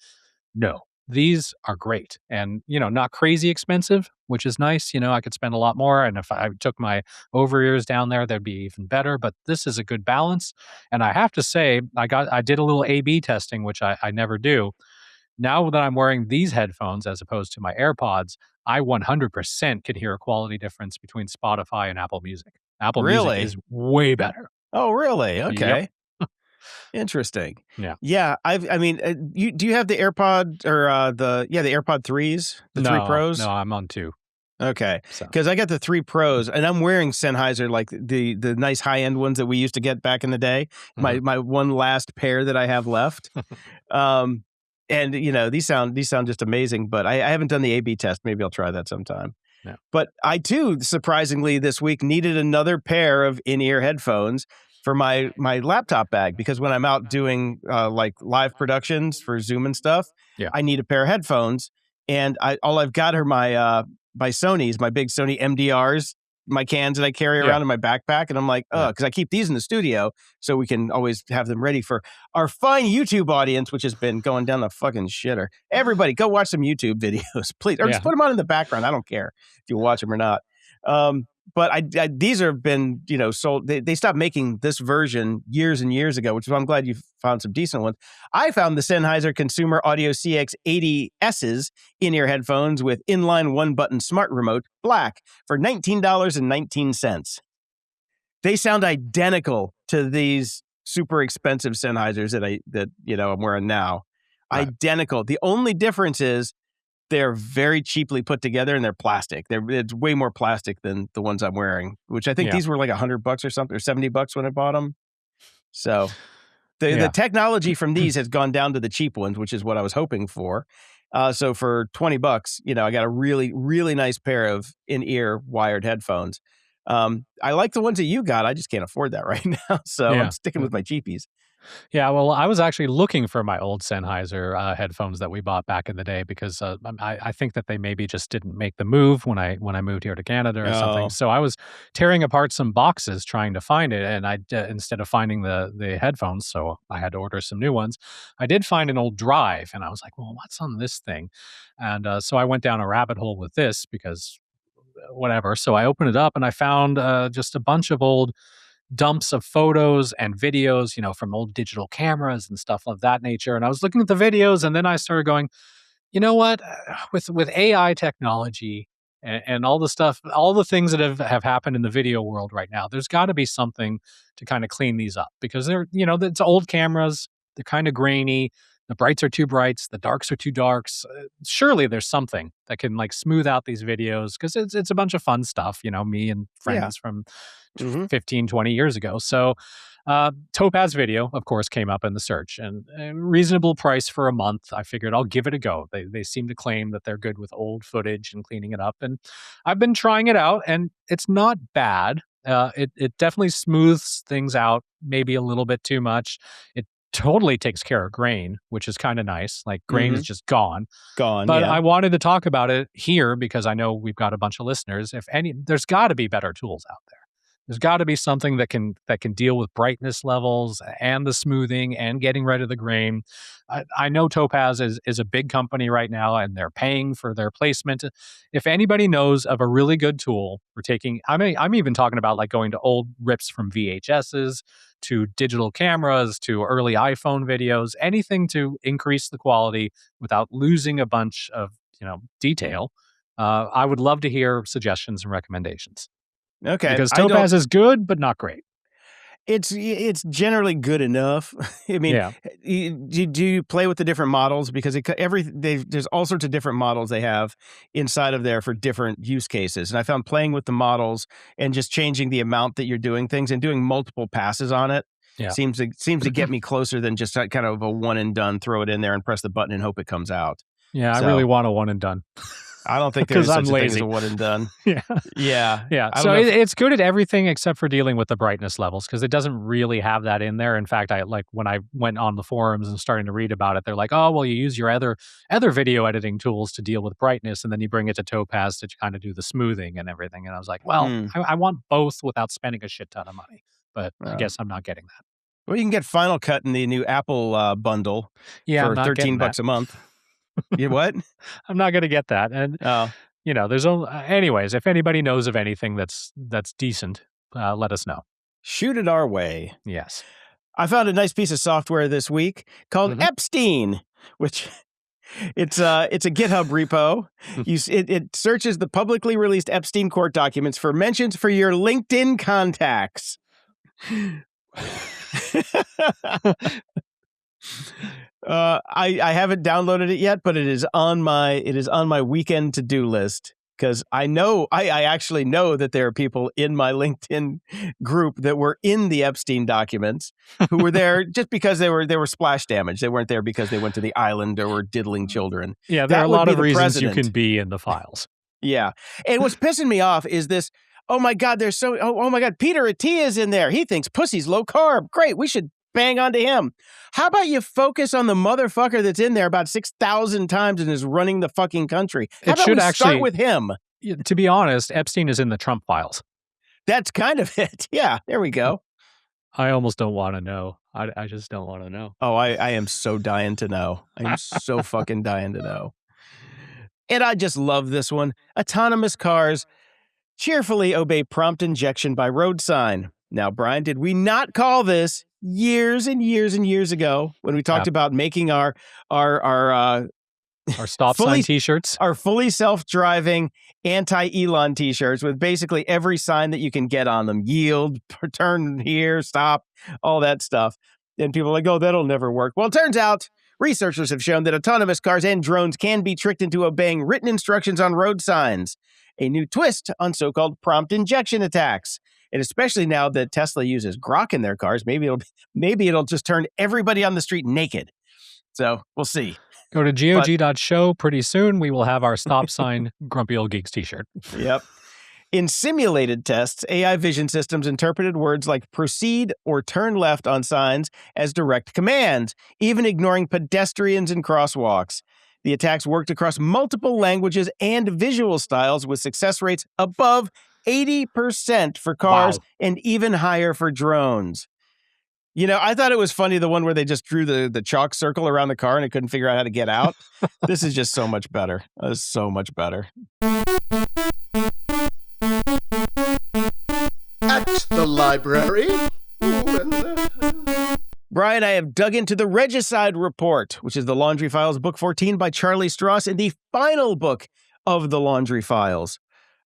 no, these are great and, not crazy expensive, which is nice. I could spend a lot more. And if I took my over ears down there, that'd be even better. But this is a good balance. And I have to say, I did a little A/B testing, which I never do. Now that I'm wearing these headphones as opposed to my AirPods, I 100% can hear a quality difference between Spotify and Apple Music. Apple Music Really? is way better. Oh, really? Okay. Yep. Interesting. Yeah. Yeah. I mean, do you have the AirPod or the AirPod 3s, the 3 Pros? No, I'm on 2. Okay. So. Because I got the 3 Pros and I'm wearing Sennheiser, like the nice high end ones that we used to get back in the day. Mhm. My one last pair that I have left. And these sound just amazing, but I haven't done the A/B test. Maybe I'll try that sometime. Yeah. But I too, surprisingly, this week needed another pair of in-ear headphones for my laptop bag because when I'm out doing like live productions for Zoom and stuff, Yeah. I need a pair of headphones. And all I've got are my Sony's, my big Sony MDRs, my cans that I carry around in my backpack. And I'm like, because I keep these in the studio so we can always have them ready for our fine YouTube audience, which has been going down the fucking shitter. Everybody go watch some YouTube videos, please. Or just put them on in the background. I don't care if you watch them or not. But these have been, sold. They stopped making this version years and years ago, which is why I'm glad you found some decent ones. I found the Sennheiser Consumer Audio CX80S's in-ear headphones with inline one-button smart remote, black, for $19.19. They sound identical to these super expensive Sennheisers that I'm wearing now. Right. Identical. The only difference is they're very cheaply put together and they're plastic. It's way more plastic than the ones I'm wearing, which I think these were like $100 or something, or $70 when I bought them. So the technology from these has gone down to the cheap ones, which is what I was hoping for. So for $20, I got a really, really nice pair of in-ear wired headphones. I like the ones that you got. I just can't afford that right now. So I'm sticking with my cheapies. Yeah, well, I was actually looking for my old Sennheiser headphones that we bought back in the day because I think that they maybe just didn't make the move when I moved here to Canada or something. So I was tearing apart some boxes trying to find it, and I instead of finding the headphones, so I had to order some new ones. I did find an old drive, and I was like, well, what's on this thing? And so I went down a rabbit hole with this because whatever. So I opened it up, and I found just a bunch of old dumps of photos and videos, from old digital cameras and stuff of that nature. And I was looking at the videos and then I started going, you know what, with AI technology and all the stuff, all the things that have happened in the video world right now, there's got to be something to kind of clean these up because they're, it's old cameras. They're kind of grainy. The brights are too brights. The darks are too darks. Surely there's something that can like smooth out these videos because it's a bunch of fun stuff, me and friends from 15, 20 years ago. So Topaz Video, of course, came up in the search and a reasonable price for a month. I figured I'll give it a go. They seem to claim that they're good with old footage and cleaning it up. And I've been trying it out and it's not bad. It definitely smooths things out, maybe a little bit too much. It totally takes care of grain, which is kind of nice. Like grain is just gone. But I wanted to talk about it here because I know we've got a bunch of listeners. There's got to be better tools out there. There's got to be something that can deal with brightness levels and the smoothing and getting rid of the grain. I know Topaz is a big company right now and they're paying for their placement. If anybody knows of a really good tool for taking, I'm even talking about like going to old rips from VHSs to digital cameras to early iPhone videos, anything to increase the quality without losing a bunch of detail. I would love to hear suggestions and recommendations. Okay, Because Topaz is good, but not great. It's generally good enough. I mean, Yeah. do you play with the different models? Because there's all sorts of different models they have inside of there for different use cases. And I found playing with the models and just changing the amount that you're doing things and doing multiple passes on it seems to get me closer than just kind of a one and done, throw it in there and press the button and hope it comes out. Yeah, I really want a one and done. I don't think there's such a thing as a one and done. Yeah. So it's good at everything except for dealing with the brightness levels, because it doesn't really have that in there. In fact, when I went on the forums and starting to read about it, they're like, oh, well, you use your other video editing tools to deal with brightness, and then you bring it to Topaz to kind of do the smoothing and everything. And I was like, well, I want both without spending a shit ton of money. But I guess I'm not getting that. Well, you can get Final Cut in the new Apple bundle for $13 a month. You what? I'm not going to get that. And there's only, anyways, if anybody knows of anything that's decent, let us know. Shoot it our way. Yes. I found a nice piece of software this week called Epstein, which it's a GitHub repo. It searches the publicly released Epstein court documents for mentions for your LinkedIn contacts. I haven't downloaded it yet, but it is on my weekend to-do list, because I actually know that there are people in my LinkedIn group that were in the Epstein documents who were there just because they were splash damage. They weren't there because they went to the island or were diddling children. Yeah, there are a lot of reasons you can be in the files. Yeah. And what's pissing me off is this, oh my God, oh my God, Peter Attia is in there. He thinks pussy's low carb. Great, we should bang onto him. How about you focus on the motherfucker that's in there about 6,000 times and is running the fucking country? How about we start with him? To be honest, Epstein is in the Trump files. That's kind of it. Yeah, there we go. I almost don't want to know. I just don't want to know. Oh, I am so dying to know. I am so fucking dying to know. And I just love this one. Autonomous cars cheerfully obey prompt injection by road sign. Now, Brian, did we not call this years and years and years ago when we talked about making our stop sign t-shirts, our fully self-driving anti-Elon t-shirts with basically every sign that you can get on them: yield, turn here, stop, all that stuff. And people are like, oh, that'll never work. Well, it turns out researchers have shown that autonomous cars and drones can be tricked into obeying written instructions on road signs, a new twist on so-called prompt injection attacks. And especially now that Tesla uses Grok in their cars, maybe it'll just turn everybody on the street naked. So we'll see. Go to gog.show. Pretty soon we will have our stop sign Grumpy Old Geeks t-shirt. Yep. In simulated tests, AI vision systems interpreted words like proceed or turn left on signs as direct commands, even ignoring pedestrians and crosswalks. The attacks worked across multiple languages and visual styles, with success rates above 80% for cars and even higher for drones. I thought it was funny, the one where they just drew the chalk circle around the car and it couldn't figure out how to get out. This is just so much better. It's so much better. At the library. Brian, I have dug into the Regicide Report, which is the Laundry Files, book 14 by Charlie Stross, and the final book of the Laundry Files.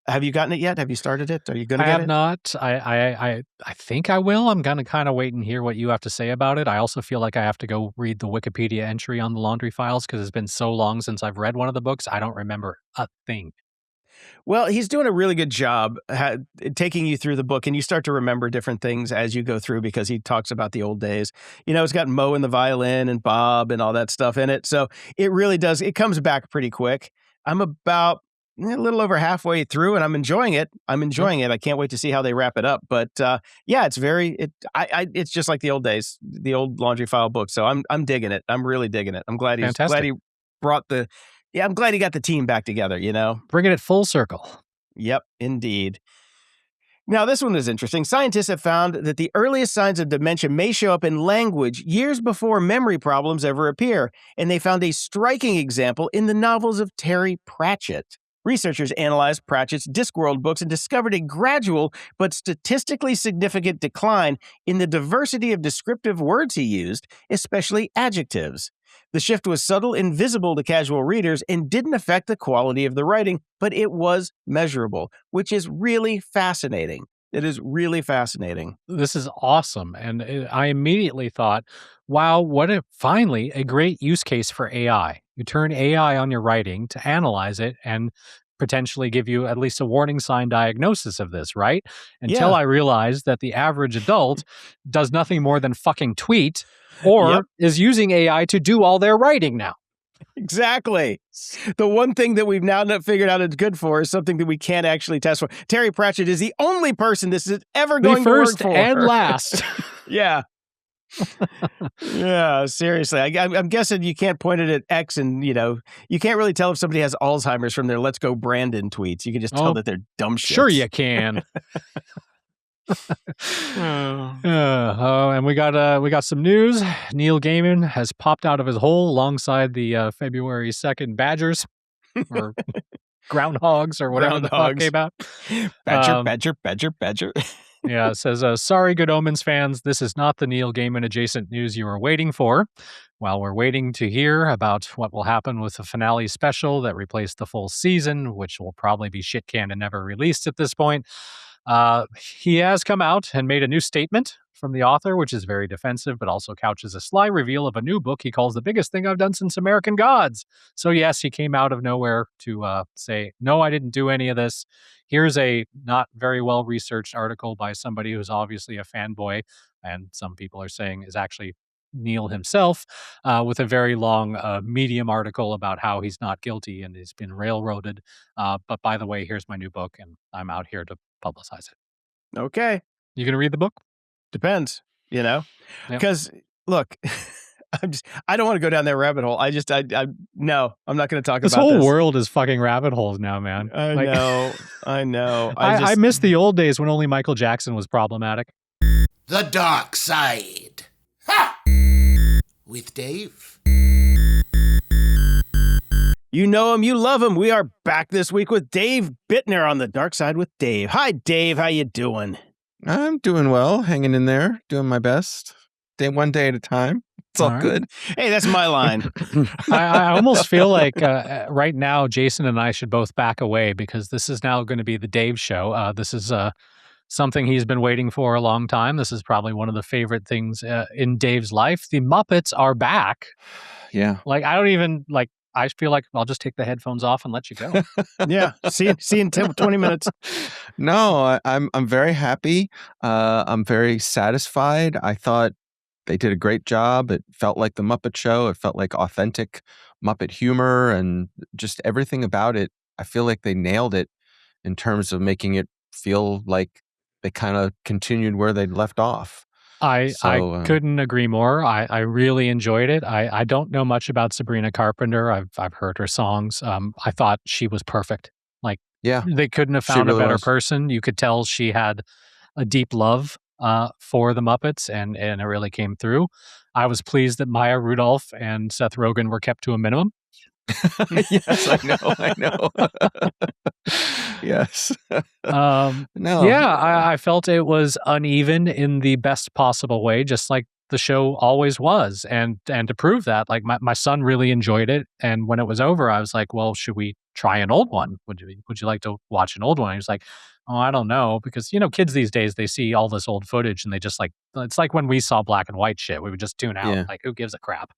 Have you gotten it yet? Have you started it? Are you going to get it? I have not. I think I will. I'm going to kind of wait and hear what you have to say about it. I also feel like I have to go read the Wikipedia entry on the Laundry Files, because it's been so long since I've read one of the books. I don't remember a thing. Well, he's doing a really good job taking you through the book, and you start to remember different things as you go through, because he talks about the old days. It's got Mo and the violin and Bob and all that stuff in it. So it really does. It comes back pretty quick. I'm about a little over halfway through, and I'm enjoying it. I can't wait to see how they wrap it up. But yeah, it's just like the old days, the old Laundry File book. So I'm digging it. I'm really digging it. I'm glad he got the team back together, Bringing it full circle. Yep, indeed. Now, this one is interesting. Scientists have found that the earliest signs of dementia may show up in language years before memory problems ever appear. And they found a striking example in the novels of Terry Pratchett. Researchers analyzed Pratchett's Discworld books and discovered a gradual but statistically significant decline in the diversity of descriptive words he used, especially adjectives. The shift was subtle and visible to casual readers and didn't affect the quality of the writing, but it was measurable, which is really fascinating. It is really fascinating. This is awesome. And I immediately thought, wow, finally a great use case for AI. You turn AI on your writing to analyze it and potentially give you at least a warning sign diagnosis of this, right? Until I realized that the average adult does nothing more than fucking tweet or is using AI to do all their writing now. Exactly. The one thing that we've now figured out it's good for is something that we can't actually test for. Terry Pratchett is the only person this is ever going to work for. The first and last. Yeah. Yeah, seriously. I'm guessing you can't point it at X and, you can't really tell if somebody has Alzheimer's from their Let's Go Brandon tweets. You can just tell that they're dumb shit. Sure you can. And we got some news. Neil Gaiman has popped out of his hole alongside the February 2nd Badgers or Groundhogs or whatever the fuck came out. Badger. Yeah, it says, sorry, Good Omens fans, this is not the Neil Gaiman adjacent news you were waiting for. While we're waiting to hear about what will happen with the finale special that replaced the full season, which will probably be shit canned and never released at this point, he has come out and made a new statement from the author, which is very defensive, but also couches a sly reveal of a new book he calls the biggest thing I've done since American Gods. So yes, he came out of nowhere to say, no, I didn't do any of this. Here's a not very well-researched article by somebody who's obviously a fanboy, and some people are saying is actually Neil himself, with a very long Medium article about how he's not guilty and he's been railroaded. But by the way, here's my new book, and I'm out here to publicize it. Okay. You gonna read the book? Depends, because look, I don't want to go down that rabbit hole. No, I'm not going to talk about this. This whole world is fucking rabbit holes now, man. I know. I miss the old days when only Michael Jackson was problematic. The Dark Side. Ha! With Dave. You know him, you love him. We are back this week with Dave Bittner on The Dark Side with Dave. Hi, Dave. How you doing? I'm doing well, hanging in there, doing my best. One day at a time. It's all good. Hey, that's my line. I almost feel like right now, Jason and I should both back away because this is now going to be the Dave show. This is something he's been waiting for a long time. This is probably one of the favorite things in Dave's life. The Muppets are back. Yeah. I feel like I'll just take the headphones off and let you go. Yeah. See you in 20 minutes. No, I'm very happy. I'm very satisfied. I thought they did a great job. It felt like the Muppet Show. It felt like authentic Muppet humor and just everything about it. I feel like they nailed it in terms of making it feel like they kind of continued where they'd left off. I couldn't agree more. I really enjoyed it. I don't know much about Sabrina Carpenter. I've heard her songs. I thought she was perfect. They couldn't have found a better person. You could tell she had a deep love for the Muppets, and it really came through. I was pleased that Maya Rudolph and Seth Rogen were kept to a minimum. Yes, I know. Yes. No. Yeah, I felt it was uneven in the best possible way, just like the show always was. And to prove that, like my son really enjoyed it. And when it was over, I was like, well, should we try an old one? Would you like to watch an old one? He was like, oh, I don't know. Because, kids these days, they see all this old footage and they just it's like when we saw black and white shit, we would just tune out. Yeah. Like, who gives a crap?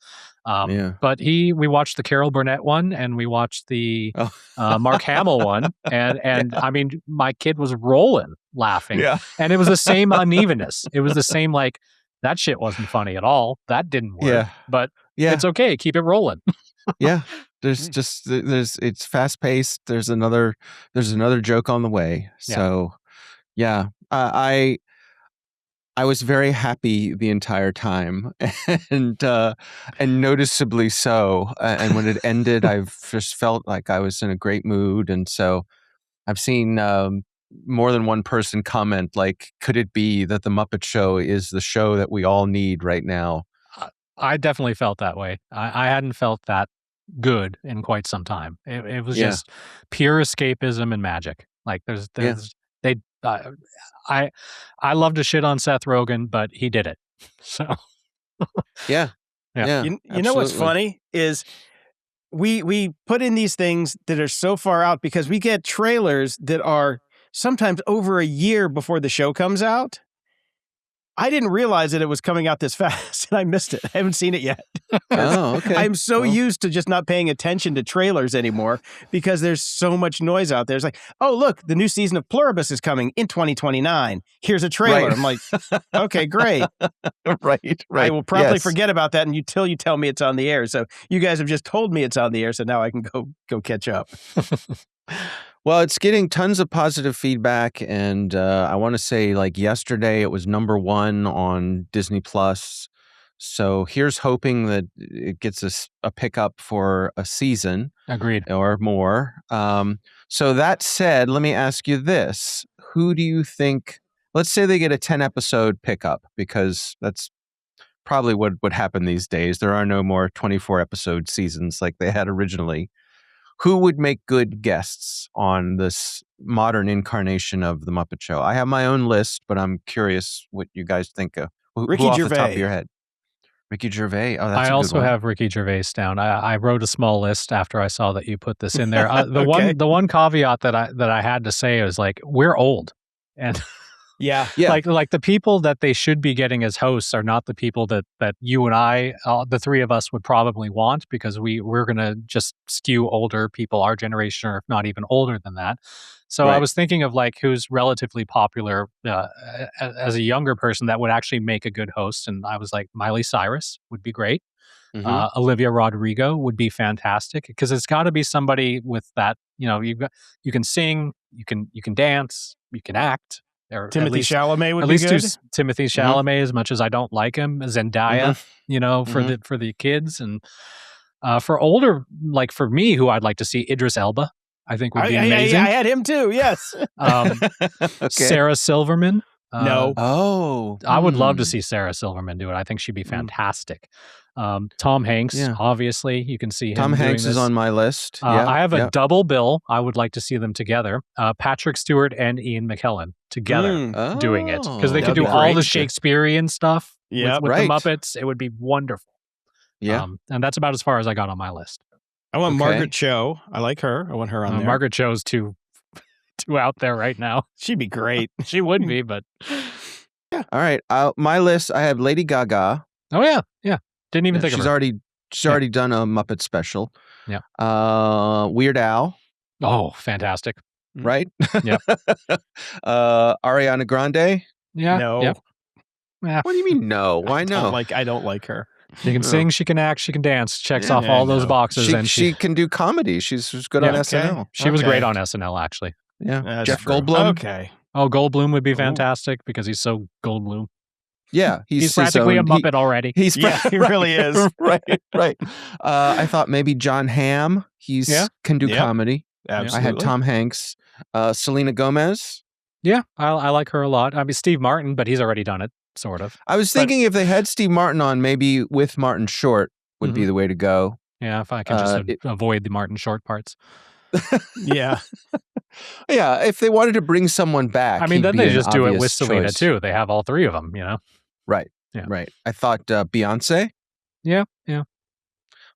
But we watched the Carol Burnett one and we watched the Mark Hamill one. And I mean, my kid was rolling laughing. Yeah. And it was the same unevenness. It was the same, like, that shit wasn't funny at all. That didn't work. Yeah. But it's okay. Keep it rolling. Yeah. It's fast paced. There's another joke on the way. So yeah, I was very happy the entire time and noticeably so. And when it ended, I've just felt like I was in a great mood. And so I've seen more than one person comment, like, could it be that the Muppet Show is the show that we all need right now? I definitely felt that way. I hadn't felt that good in quite some time. It was just pure escapism and magic. Like they I love to shit on Seth Rogen, but he did it. So Yeah. You know what's funny is we put in these things that are so far out because we get trailers that are sometimes over a year before the show comes out. I didn't realize that it was coming out this fast, and I missed it. I haven't seen it yet. Oh, okay. I'm so used to just not paying attention to trailers anymore because there's so much noise out there. It's like, oh, look, the new season of Pluribus is coming in 2029. Here's a trailer. Right. I'm like, okay, great. Right. I will probably forget about that until you tell me it's on the air. So you guys have just told me it's on the air, so now I can go catch up. Well, it's getting tons of positive feedback, and I want to say, like yesterday, it was #1 on Disney Plus. So here's hoping that it gets a pickup for a season. Agreed. Or more. So that said, let me ask you this: who do you think? Let's say they get a 10-episode pickup, because that's probably what would happen these days. There are no more 24-episode seasons like they had originally. Who would make good guests on this modern incarnation of the Muppet Show? I have my own list, but I'm curious what you guys think of. Ricky who off Gervais. The top of your head? Ricky Gervais. Oh, that's I a also good one. have Ricky Gervais down. I wrote a small list after I saw that you put this in there. The one caveat that I had to say is, like, we're old, and yeah. like the people that they should be getting as hosts are not the people that you and I, the three of us, would probably want, because we're gonna just skew older people, our generation, or if not even older than that. So I was thinking of, like, who's relatively popular as a younger person that would actually make a good host, and I was like, Miley Cyrus would be great. Mm-hmm. Olivia Rodrigo would be fantastic, because it's got to be somebody with that. You can sing, you can dance, you can act. Timothy Chalamet would be good. Timothy Chalamet, as much as I don't like him. Zendaya, for the kids, and for older, like for me, who I'd like to see, Idris Elba, I think would be amazing. I had him too. Yes. Sarah Silverman. No. I would love to see Sarah Silverman do it. I think she'd be fantastic. Tom Hanks, obviously, you can see him. Tom Hanks is on my list. I have a double bill. I would like to see them together. Patrick Stewart and Ian McKellen together doing it, because they could do all the Shakespearean stuff with the Muppets. It would be wonderful. Yeah. And that's about as far as I got on my list. I want Margaret Cho. I like her. I want her on there. Margaret Cho's too out there right now. She'd be great. She would be, but yeah. All right. My list, I have Lady Gaga. Oh yeah. Didn't even think of her. She's already done a Muppet special. Yeah. Weird Al. Oh, fantastic. Right? Yeah. Ariana Grande. Yeah. No. Yep. Yeah. What do you mean no? Why no? I don't like her. She can sing, she can act, she can dance. Checks off all those boxes. She can do comedy. She's good on SNL. She was great on SNL, actually. Yeah. Jeff Goldblum. Okay. Oh, Goldblum would be fantastic because he's so Goldblum. Yeah, he's practically a Muppet already. He really is. Right. I thought maybe John Hamm. Can do comedy. Absolutely. I had Tom Hanks. Selena Gomez. Yeah, I like her a lot. I mean, Steve Martin, but he's already done it, sort of. I was thinking if they had Steve Martin on, maybe with Martin Short would be the way to go. Yeah, if I can just avoid the Martin Short parts. Yeah. Yeah, if they wanted to bring someone back. I mean, then they just do it with Selena, too. They have all three of them, Right. Yeah. Right. I thought Beyonce. Yeah.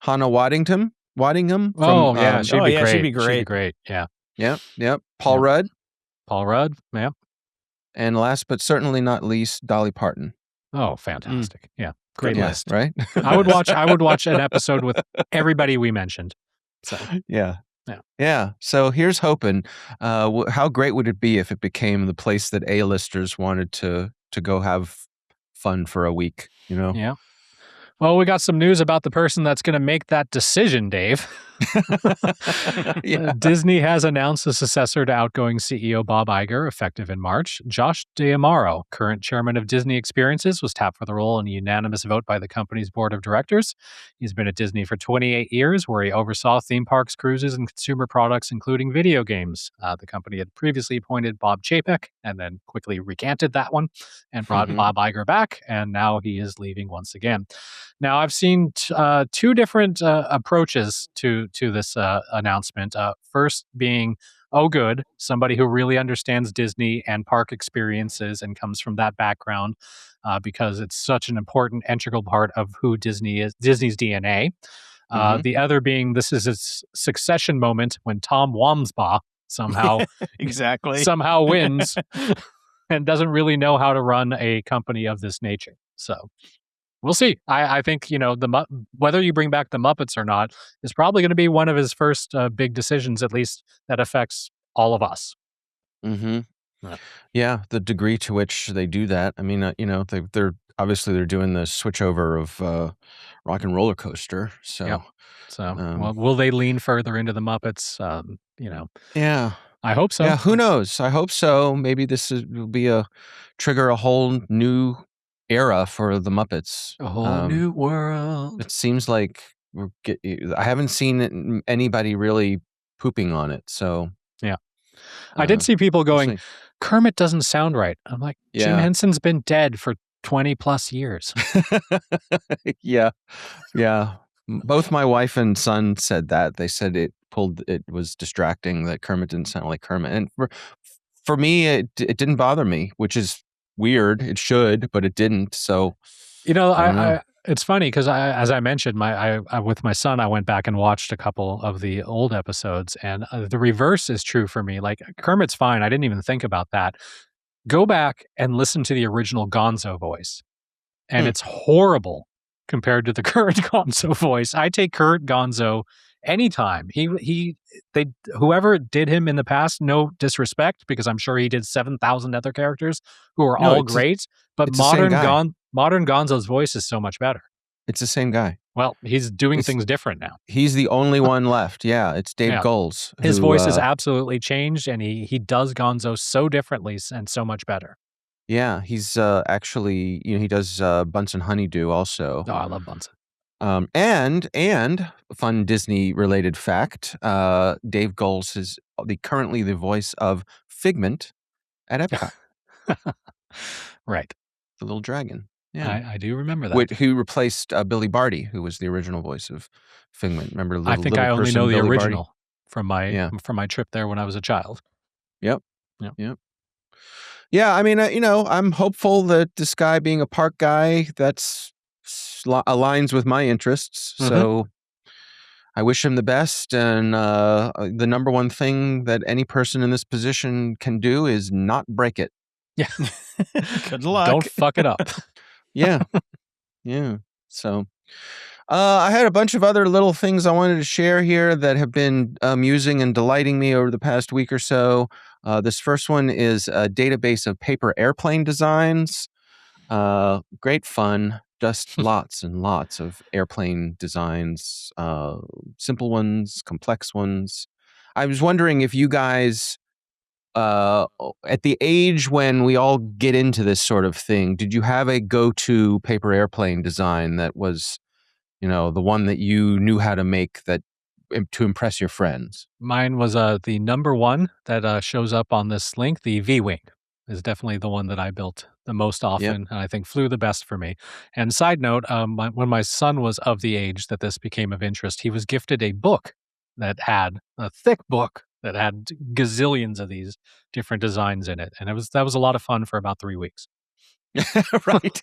Hannah Waddingham. From, she'd be great. She'd be great. Yeah. Yep. Paul Rudd. Yeah. And last but certainly not least, Dolly Parton. Oh, fantastic. Yeah. Great list. Right? I would watch an episode with everybody we mentioned. So Yeah. So here's hoping. How great would it be if it became the place that A-listers wanted to go have fun for a week, Yeah. Well, we got some news about the person that's going to make that decision, Dave. Disney has announced a successor to outgoing CEO Bob Iger, effective in March. Josh D'Amaro, current chairman of Disney Experiences, was tapped for the role in a unanimous vote by the company's board of directors. He's been at Disney for 28 years, where he oversaw theme parks, cruises, and consumer products, including video games. The company had previously appointed Bob Chapek and then quickly recanted that one and brought Bob Iger back, and now he is leaving once again. Now, I've seen two different approaches to this announcement. First being, oh, good, somebody who really understands Disney and park experiences and comes from that background, because it's such an important, integral part of who Disney is, Disney's DNA. The other being, this is its succession moment when Tom Wamsbaugh somehow somehow wins and doesn't really know how to run a company of this nature. So we'll see. I think, whether you bring back the Muppets or not is probably going to be one of his first big decisions, at least that affects all of us. Yeah, the degree to which they do that. I mean, they're obviously they're doing the switchover of Rock and Roller Coaster. So, well, will they lean further into the Muppets? Yeah, I hope so. Yeah, who knows? I hope so. Maybe will be trigger a whole new era for the Muppets. A whole new world. It seems like I haven't seen anybody really pooping on it. So yeah, I did see people going, Kermit doesn't sound right. I'm like, Jim Henson's been dead for 20 plus years. Yeah. Both my wife and son said that. They said it was distracting that Kermit didn't sound like Kermit. And for me, it didn't bother me, which is weird. It should, but it didn't. So, it's funny because as I mentioned, with my son, I went back and watched a couple of the old episodes, and the reverse is true for me. Like, Kermit's fine. I didn't even think about that. Go back and listen to the original Gonzo voice, and it's horrible compared to the current Gonzo voice. I take current Gonzo anytime. Whoever did him in the past, no disrespect, because I'm sure he did 7,000 other characters who are all great, but modern Gonzo's voice is so much better. It's the same guy. Well, he's doing things different now. He's the only one left. Yeah, it's Dave Goelz. His voice has absolutely changed, and he does Gonzo so differently and so much better. Yeah, he's actually, he does Bunsen Honeydew also. Oh, I love Bunsen. And fun Disney related fact, Dave Goelz is currently the voice of Figment at Epcot. Right. The little dragon. Yeah. I do remember that. Who replaced Billy Barty, who was the original voice of Figment. Remember I think I only know the original from my trip there when I was a child. Yep. Yeah, I mean, I'm hopeful that this guy being a park guy, that's aligns with my interests. So I wish him the best. And the number one thing that any person in this position can do is not break it. Yeah. Good luck. Don't fuck it up. Yeah. So I had a bunch of other little things I wanted to share here that have been amusing and delighting me over the past week or so. This first one is a database of paper airplane designs. Great fun. Just lots and lots of airplane designs, simple ones, complex ones. I was wondering if you guys, at the age when we all get into this sort of thing, did you have a go-to paper airplane design that was, the one that you knew how to make that to impress your friends? Mine was the number one that shows up on this link. The V-Wing is definitely the one that I built the most often, and I think flew the best for me. And side note, when my son was of the age that this became of interest, he was gifted a book that had a thick book that had gazillions of these different designs in it, and that was a lot of fun for about 3 weeks. Right.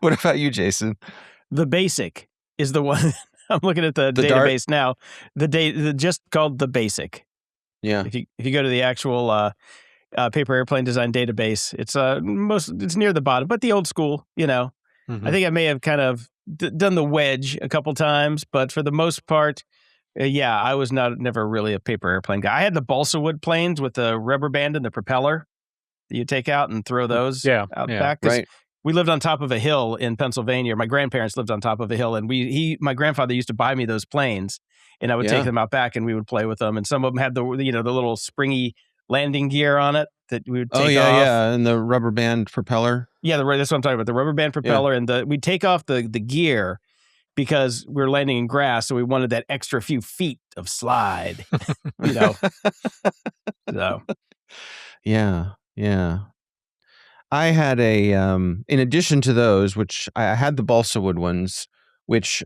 What about you, Jason? The Basic is the one. I'm looking at the database now. Just called The Basic. Yeah. If you go to the actual paper airplane design database, it's near the bottom, but the old school. I think I may have kind of done the wedge a couple times, but for the most part, I was never really a paper airplane guy. I had the balsa wood planes with the rubber band and the propeller that you take out and throw those out back. Right. we lived on top of a hill in Pennsylvania. My grandparents lived on top of a hill, and my grandfather used to buy me those planes, and I would take them out back, and we would play with them. And some of them had the little springy landing gear on it that we would take off. Yeah, and the rubber band propeller. Yeah, that's what I'm talking about. The rubber band propeller, and we'd take off the gear because we were landing in grass, so we wanted that extra few feet of slide. So. Yeah. I had in addition to those, which I had the balsa wood ones, which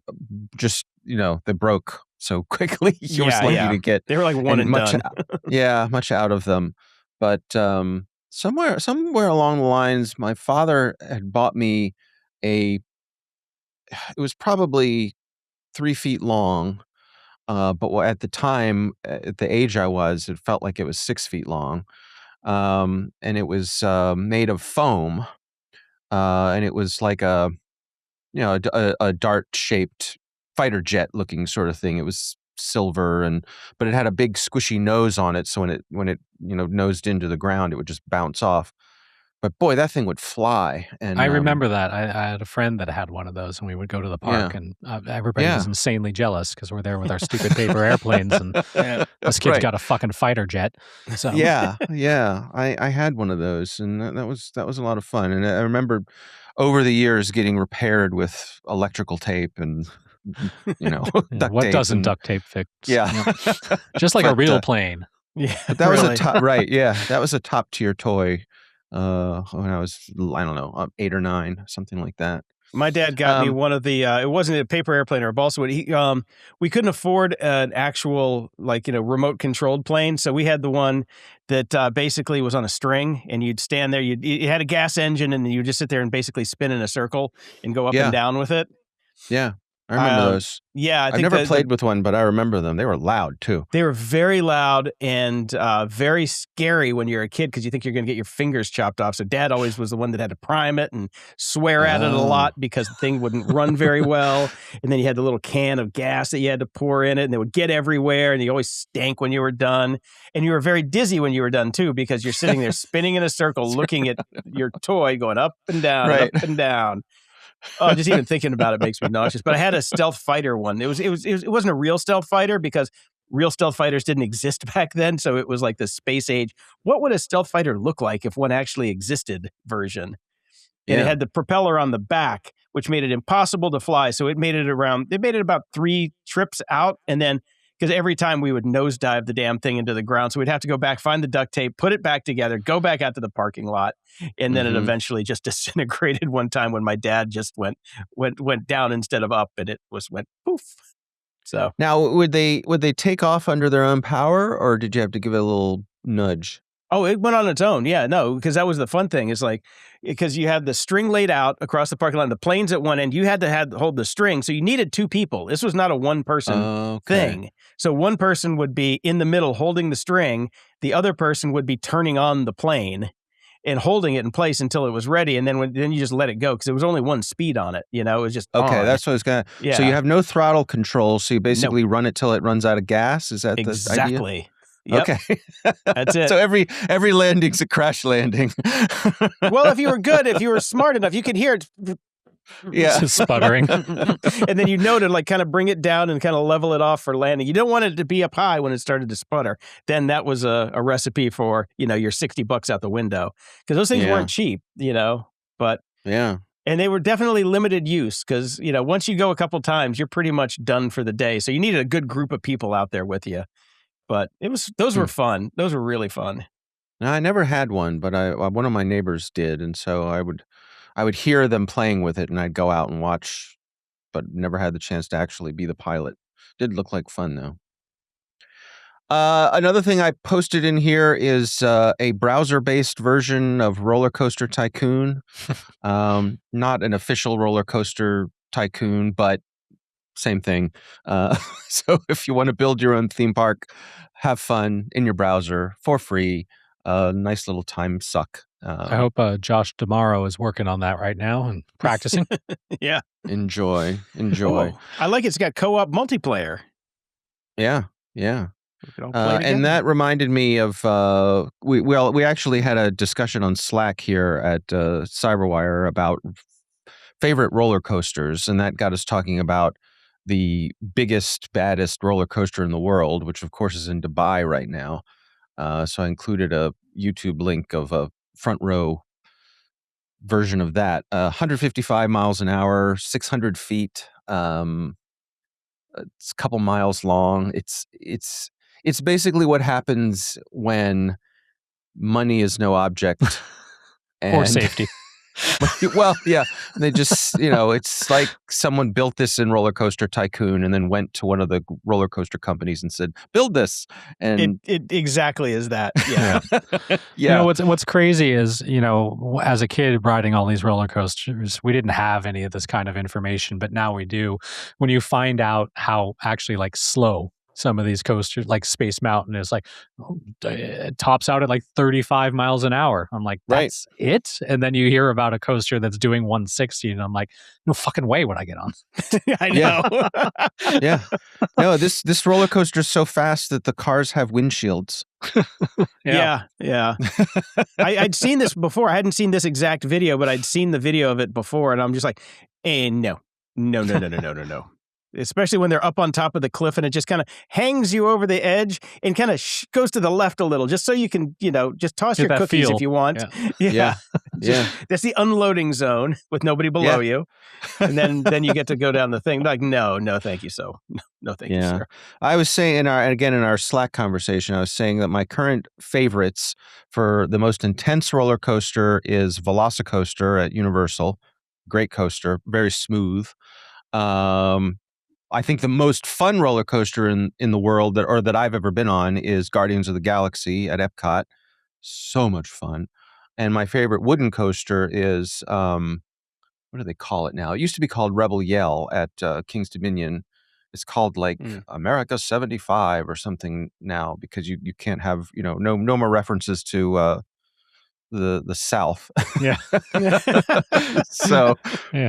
just, they broke so quickly. You were lucky to get. They were like one and much, done. Much out of them. But somewhere along the lines, my father had bought me it was probably 3 feet long. But at the time, at the age I was, it felt like it was 6 feet long. And it was made of foam, and it was like a dart-shaped fighter jet looking sort of thing. It was silver, but it had a big squishy nose on it, so when it nosed into the ground, it would just bounce off. But boy, that thing would fly. And I remember that. I had a friend that had one of those, and we would go to the park, and everybody was insanely jealous because we're there with our stupid paper airplanes, and this kid's got a fucking fighter jet. So I had one of those, and that was a lot of fun. And I remember over the years getting repaired with electrical tape and duct what tape doesn't duct tape fix? Yeah, just like a real plane. Yeah, but that was a top that was a top tier toy. When I was, I don't know, 8 or 9, something like that. My dad got me one of the, it wasn't a paper airplane or a balsa wood. We couldn't afford an actual, remote controlled plane. So we had the one that basically was on a string, and you'd stand there. It had a gas engine, and you just sit there and basically spin in a circle and go up and down with it. Yeah. I remember those. Yeah, I've never played with one, but I remember them. They were loud too. They were very loud and very scary when you're a kid because you think you're going to get your fingers chopped off. So Dad always was the one that had to prime it and swear at it a lot because the thing wouldn't run very well. And then you had the little can of gas that you had to pour in it, and they would get everywhere, and you always stank when you were done. And you were very dizzy when you were done too because you're sitting there spinning in a circle, looking at your toy going up and down, and up and down. Oh, just even thinking about it makes me nauseous. But I had a stealth fighter one. It wasn't a real stealth fighter because real stealth fighters didn't exist back then. So it was like the space age. What would a stealth fighter look like if one actually existed version? And it had the propeller on the back, which made it impossible to fly. So it made it about 3 trips out, and then because every time we would nosedive the damn thing into the ground. So we'd have to go back, find the duct tape, put it back together, go back out to the parking lot. And then it eventually just disintegrated one time when my dad just went down instead of up, and it went poof. So now would they take off under their own power, or did you have to give it a little nudge? Oh, it went on its own. Yeah, no, because that was the fun thing. It's like, because you had the string laid out across the parking lot, and the plane's at one end, you had to hold the string. So you needed 2 people. This was not a one-person thing. So one person would be in the middle holding the string. The other person would be turning on the plane and holding it in place until it was ready. And then you just let it go because there was only one speed on it. It was just okay. on. That's what I was going to. Yeah. So you have no throttle control. So you basically run it till it runs out of gas. Is that the idea? Exactly. Yep. Okay. That's it. So every landing's a crash landing. Well, if you were good, if you were smart enough, you could hear it. Yeah. Just sputtering. And then you know to kind of bring it down and kind of level it off for landing. You don't want it to be up high when it started to sputter. Then that was a recipe for, your $60 out the window. Because those things weren't cheap, but yeah. And they were definitely limited use because, once you go a couple times, you're pretty much done for the day. So you needed a good group of people out there with you. But those were fun. Those were really fun. No, I never had one, but one of my neighbors did, and so I would hear them playing with it, and I'd go out and watch, but never had the chance to actually be the pilot. Did look like fun though. Another thing I posted in here is a browser-based version of Roller Coaster Tycoon. Not an official Roller Coaster Tycoon, but same thing. So if you want to build your own theme park, have fun in your browser for free. Nice little time suck. I hope Josh Damaro is working on that right now and practicing. Yeah. Enjoy. Oh, I like it's got co-op multiplayer. Yeah. We could all play together. And that reminded me of we actually had a discussion on Slack here at Cyberwire about favorite roller coasters, and that got us talking about the biggest, baddest roller coaster in the world, which of course is in Dubai right now. So I included a YouTube link of a front row version of that. 155 miles an hour, 600 feet. It's a couple miles long. It's basically what happens when money is no object or safety. Well, yeah, they just, it's like someone built this in Roller Coaster Tycoon and then went to one of the roller coaster companies and said, build this. And it exactly is that. Yeah. Yeah. What's crazy is, as a kid riding all these roller coasters, we didn't have any of this kind of information, but now we do. When you find out how actually slow some of these coasters, like Space Mountain, is it tops out at 35 miles an hour. I'm like, that's it? And then you hear about a coaster that's doing 160, and I'm like, no fucking way would I get on. I know. Yeah. No, this roller coaster is so fast that the cars have windshields. Yeah. I'd seen this before. I hadn't seen this exact video, but I'd seen the video of it before, and I'm just like, no. Especially when they're up on top of the cliff and it just kind of hangs you over the edge and kind of goes to the left a little, just so you can, just toss your cookies if you want. Yeah. That's the unloading zone with nobody below you. And then you get to go down the thing. Like, no, thank you. So no, thank you, sir. I was saying in our Slack conversation, I was saying that my current favorites for the most intense roller coaster is Velocicoaster at Universal. Great coaster, very smooth. I think the most fun roller coaster in the world that I've ever been on is Guardians of the Galaxy at Epcot. So much fun. And my favorite wooden coaster is, what do they call it now? It used to be called Rebel Yell at King's Dominion. It's called America 75 or something now, because you can't have, no more references to the South. Yeah. So,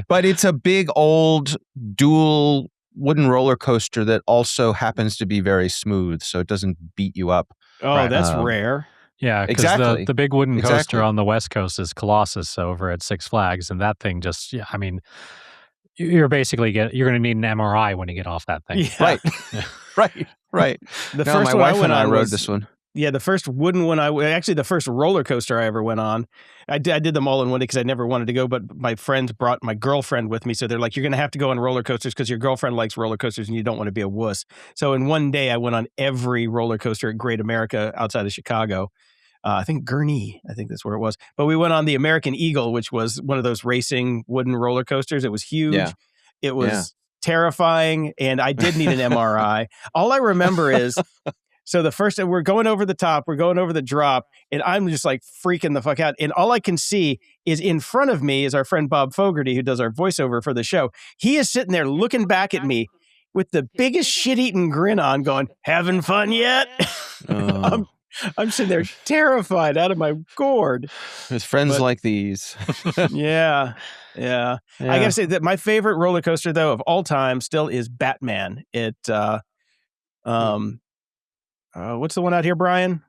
but it's a big old dual wooden roller coaster that also happens to be very smooth, so it doesn't beat you up. Oh, that's rare. Yeah, because exactly. the big wooden coaster on the West Coast is Colossus over at Six Flags, and that thing just, you're basically you're going to need an MRI when you get off that thing. Yeah. Right. The first my wife and I rode was, this one. Yeah, the first wooden one, actually the first roller coaster I ever went on. I did them all in one day because I never wanted to go, but my friends brought my girlfriend with me. So they're like, you're going to have to go on roller coasters because your girlfriend likes roller coasters and you don't want to be a wuss. So in one day, I went on every roller coaster at Great America outside of Chicago. I think Gurnee, I think that's where it was. But we went on the American Eagle, which was one of those racing wooden roller coasters. It was huge. Yeah. It was terrifying, and I did need an MRI. All I remember is... So the first, we're going over the top, we're going over the drop, and I'm just freaking the fuck out. And all I can see is in front of me is our friend Bob Fogarty, who does our voiceover for the show. He is sitting there looking back at me with the biggest shit-eating grin on, going, having fun yet? Oh. I'm sitting there terrified out of my gourd. With friends like these. Yeah. I gotta say that my favorite roller coaster, though, of all time still is Batman. What's the one out here, Brian?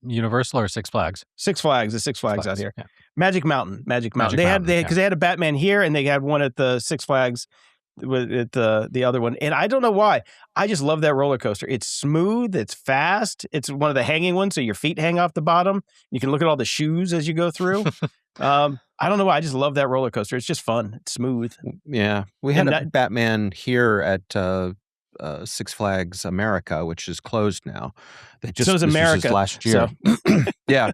Universal or Six Flags? Six Flags. The Six Flags out here. Yeah. Magic Mountain. They had a Batman here, and they had one at the Six Flags with the other one. And I don't know why. I just love that roller coaster. It's smooth. It's fast. It's one of the hanging ones, so your feet hang off the bottom. You can look at all the shoes as you go through. I don't know why. I just love that roller coaster. It's just fun. It's smooth. Yeah. We had a Batman here at Six Flags America, which is closed now. So is America. Was last year. So. Yeah.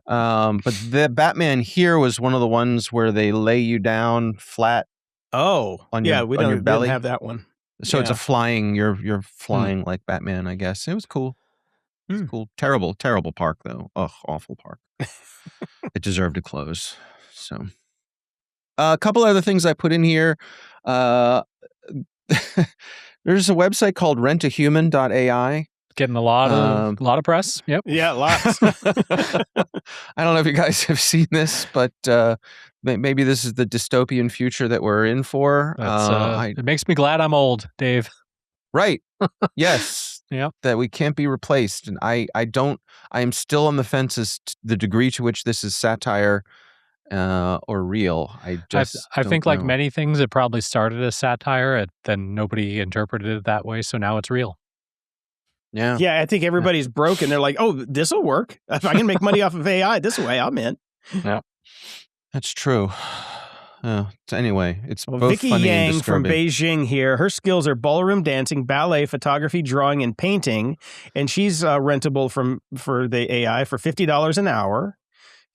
But the Batman here was one of the ones where they lay you down flat. Oh, on we your belly. Don't have that one. So it's a flying, you're flying like Batman, I guess. It was cool. It was cool. Terrible park, though. Ugh, awful park. It deserved to close. So a couple other things I put in here. There's a website called RentAHuman.ai. Getting a lot of press. Yep. Yeah, lots. I don't know if you guys have seen this, but maybe this is the dystopian future that we're in for. It makes me glad I'm old, Dave. Right. Yes. that we can't be replaced. And I am still on the fence as to the degree to which this is satire or real. I think, like know. many things, it probably started as satire, and then nobody interpreted it that way, so now it's real. Yeah. Yeah, I think everybody's broken. They're like, oh, this will work. If I can make money off of AI this way, I'm in. Yeah. That's true. Anyway, it's both Vicky funny and Yang from disturbing. Beijing here. Her skills are ballroom dancing, ballet, photography, drawing, and painting. And she's rentable for the AI for $50 an hour.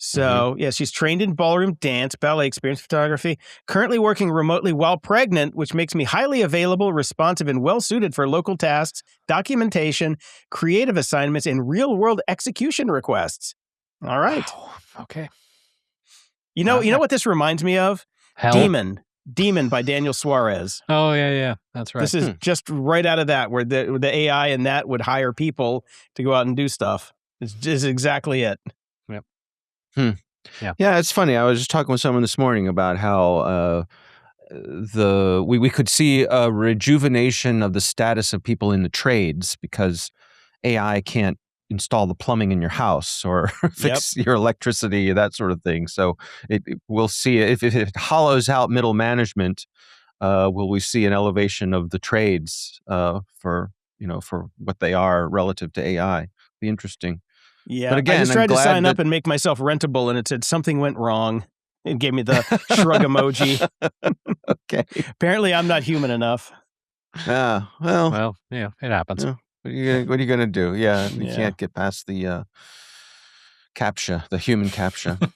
So, yeah, she's trained in ballroom dance, ballet experience, photography, currently working remotely while pregnant, which makes me highly available, responsive, and well-suited for local tasks, documentation, creative assignments, and real-world execution requests. All right. Wow. Okay. You know what this reminds me of? Hell. Demon by Daniel Suarez. Oh, yeah. That's right. This is just right out of that, where the AI and that would hire people to go out and do stuff. It's just exactly it. Yep. Yeah, it's funny. I was just talking with someone this morning about how we could see a rejuvenation of the status of people in the trades because AI can't install the plumbing in your house or fix your electricity, that sort of thing. So we'll see if it hollows out middle management. Will we see an elevation of the trades for what they are relative to AI? Be interesting. Yeah, but again, I just tried to sign up and make myself rentable, and it said something went wrong. It gave me the shrug emoji. Okay. Apparently, I'm not human enough. Well, yeah, it happens. Yeah. What are you gonna do? Yeah, you can't get past the CAPTCHA, the human CAPTCHA.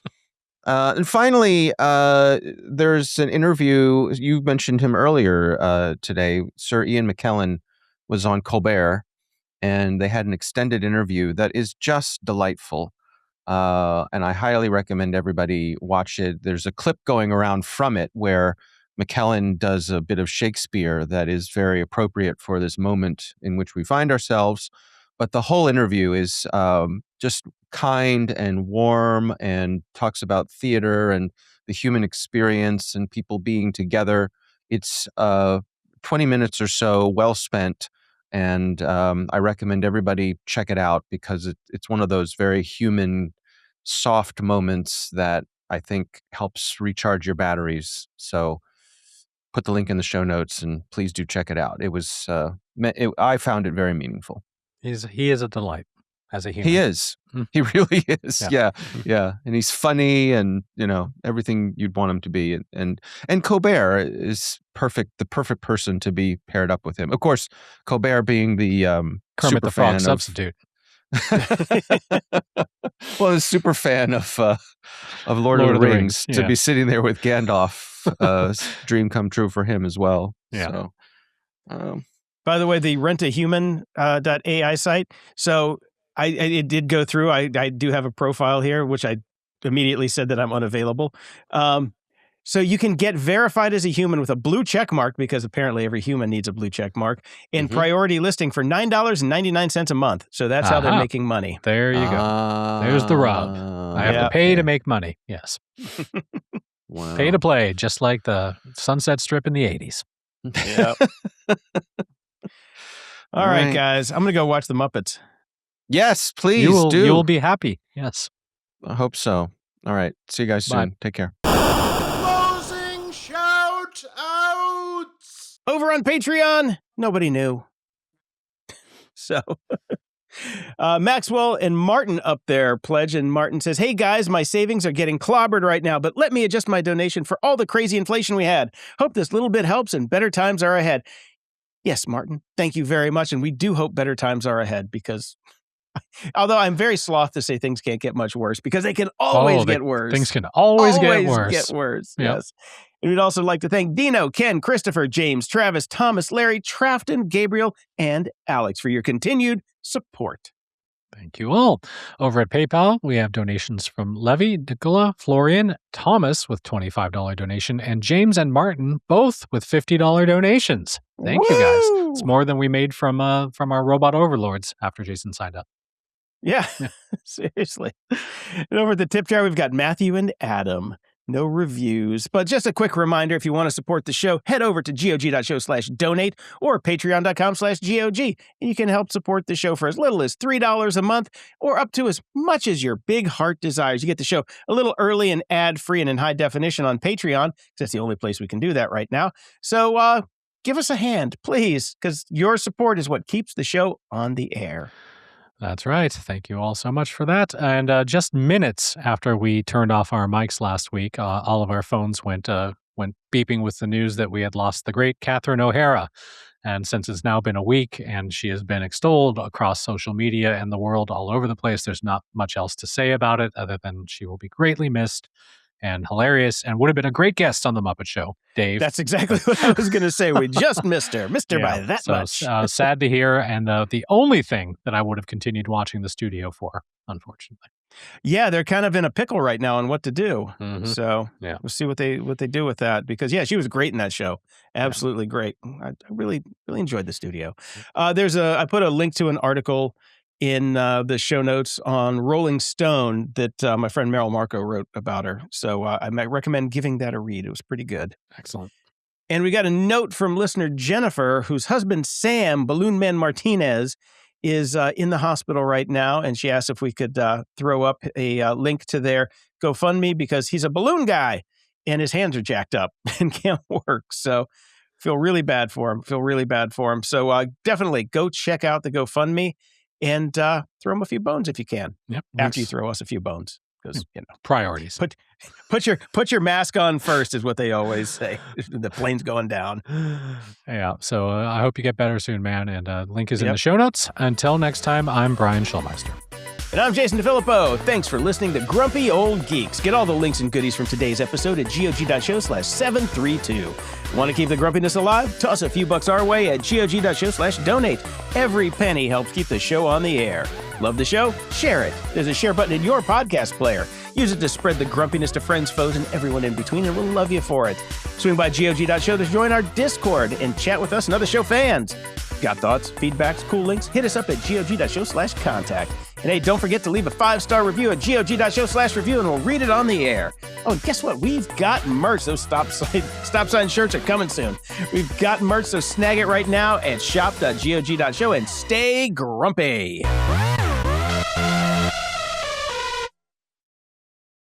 And finally, there's an interview. You mentioned him earlier today. Sir Ian McKellen was on Colbert, and they had an extended interview that is just delightful. And I highly recommend everybody watch it. There's a clip going around from it where McKellen does a bit of Shakespeare that is very appropriate for this moment in which we find ourselves. But the whole interview is just kind and warm and talks about theater and the human experience and people being together. It's 20 minutes or so, well spent. And I recommend everybody check it out because it's one of those very human, soft moments that I think helps recharge your batteries. So put the link in the show notes and please do check it out. It was I found it very meaningful. He is a delight as a human. He is. He really is. Yeah. And he's funny and, everything you'd want him to be. And Colbert is the perfect person to be paired up with him. Of course, Colbert being the Kermit the Frog substitute. Well, a super fan of Lord of the Rings to be sitting there with Gandalf, dream come true for him as well. Yeah. So, by the way, the RentAHuman.ai site. So it did go through. I do have a profile here, which I immediately said that I'm unavailable. So you can get verified as a human with a blue check mark, because apparently every human needs a blue check mark, in priority listing for $9.99 a month. So that's how they're making money. There you go. There's the rub. I have to pay to make money. Yes. Wow. Pay to play, just like the Sunset Strip in the 80s. Yeah. All right, guys. I'm going to go watch the Muppets. Yes, please do. You will be happy. Yes. I hope so. All right. See you guys soon. Bye. Take care. Closing shout outs. Over on Patreon, nobody knew. So Maxwell and Martin up there pledge, and Martin says, hey guys, my savings are getting clobbered right now, but let me adjust my donation for all the crazy inflation we had. Hope this little bit helps and better times are ahead. Yes, Martin, thank you very much. And we do hope better times are ahead, because although I'm very sloth to say things can't get much worse, because they can always get worse. Things can always get worse. Yep. Yes. And we'd also like to thank Dino, Ken, Christopher, James, Travis, Thomas, Larry, Trafton, Gabriel, and Alex for your continued support. Thank you all. Over at PayPal, we have donations from Levy, Nicola, Florian, Thomas with $25 donation, and James and Martin both with $50 donations. Thank you guys. It's more than we made from our robot overlords after Jason signed up. Yeah. Seriously. And over at the tip jar, we've got Matthew and Adam. No reviews. But just a quick reminder, if you want to support the show, head over to gog.show/donate or patreon.com/GOG. And you can help support the show for as little as $3 a month or up to as much as your big heart desires. You get the show a little early and ad-free and in high definition on Patreon, because that's the only place we can do that right now. So give us a hand, please, because your support is what keeps the show on the air. That's right. Thank you all so much for that. And just minutes after we turned off our mics last week, all of our phones went beeping with the news that we had lost the great Catherine O'Hara. And since it's now been a week and she has been extolled across social media and the world all over the place, there's not much else to say about it other than she will be greatly missed and hilarious and would have been a great guest on the Muppet Show, Dave. That's exactly what I was going to say. We just missed her by that much. Sad to hear. And the only thing that I would have continued watching the studio for, unfortunately. Yeah, they're kind of in a pickle right now on what to do. Mm-hmm. So we'll see what they do with that. Because, she was great in that show. Absolutely great. I really, really enjoyed the studio. I put a link to an article in the show notes on Rolling Stone that my friend Meryl Marco wrote about her. So I might recommend giving that a read. It was pretty good. Excellent. And we got a note from listener Jennifer, whose husband Sam, Balloon Man Martinez, is in the hospital right now. And she asked if we could throw up a link to their GoFundMe because he's a balloon guy and his hands are jacked up and can't work. So feel really bad for him. So definitely go check out the GoFundMe. And throw him a few bones if you can. Yep. After you throw us a few bones, because priorities. Put your mask on first is what they always say. The plane's going down. Yeah. So I hope you get better soon, man. And link is in the show notes. Until next time, I'm Brian Schulmeister. And I'm Jason DeFilippo. Thanks for listening to Grumpy Old Geeks. Get all the links and goodies from today's episode at gog.show/732. Want to keep the grumpiness alive? Toss a few bucks our way at gog.show/donate. Every penny helps keep the show on the air. Love the show? Share it. There's a share button in your podcast player. Use it to spread the grumpiness to friends, foes, and everyone in between, and we'll love you for it. Swing by gog.show to join our Discord and chat with us and other show fans. Got thoughts, feedbacks, cool links? Hit us up at gog.show/contact. And hey, don't forget to leave a 5-star review at gog.show/review and we'll read it on the air. Oh, and guess what? We've got merch. Those stop sign shirts are coming soon. We've got merch, so snag it right now at shop.gog.show and stay grumpy.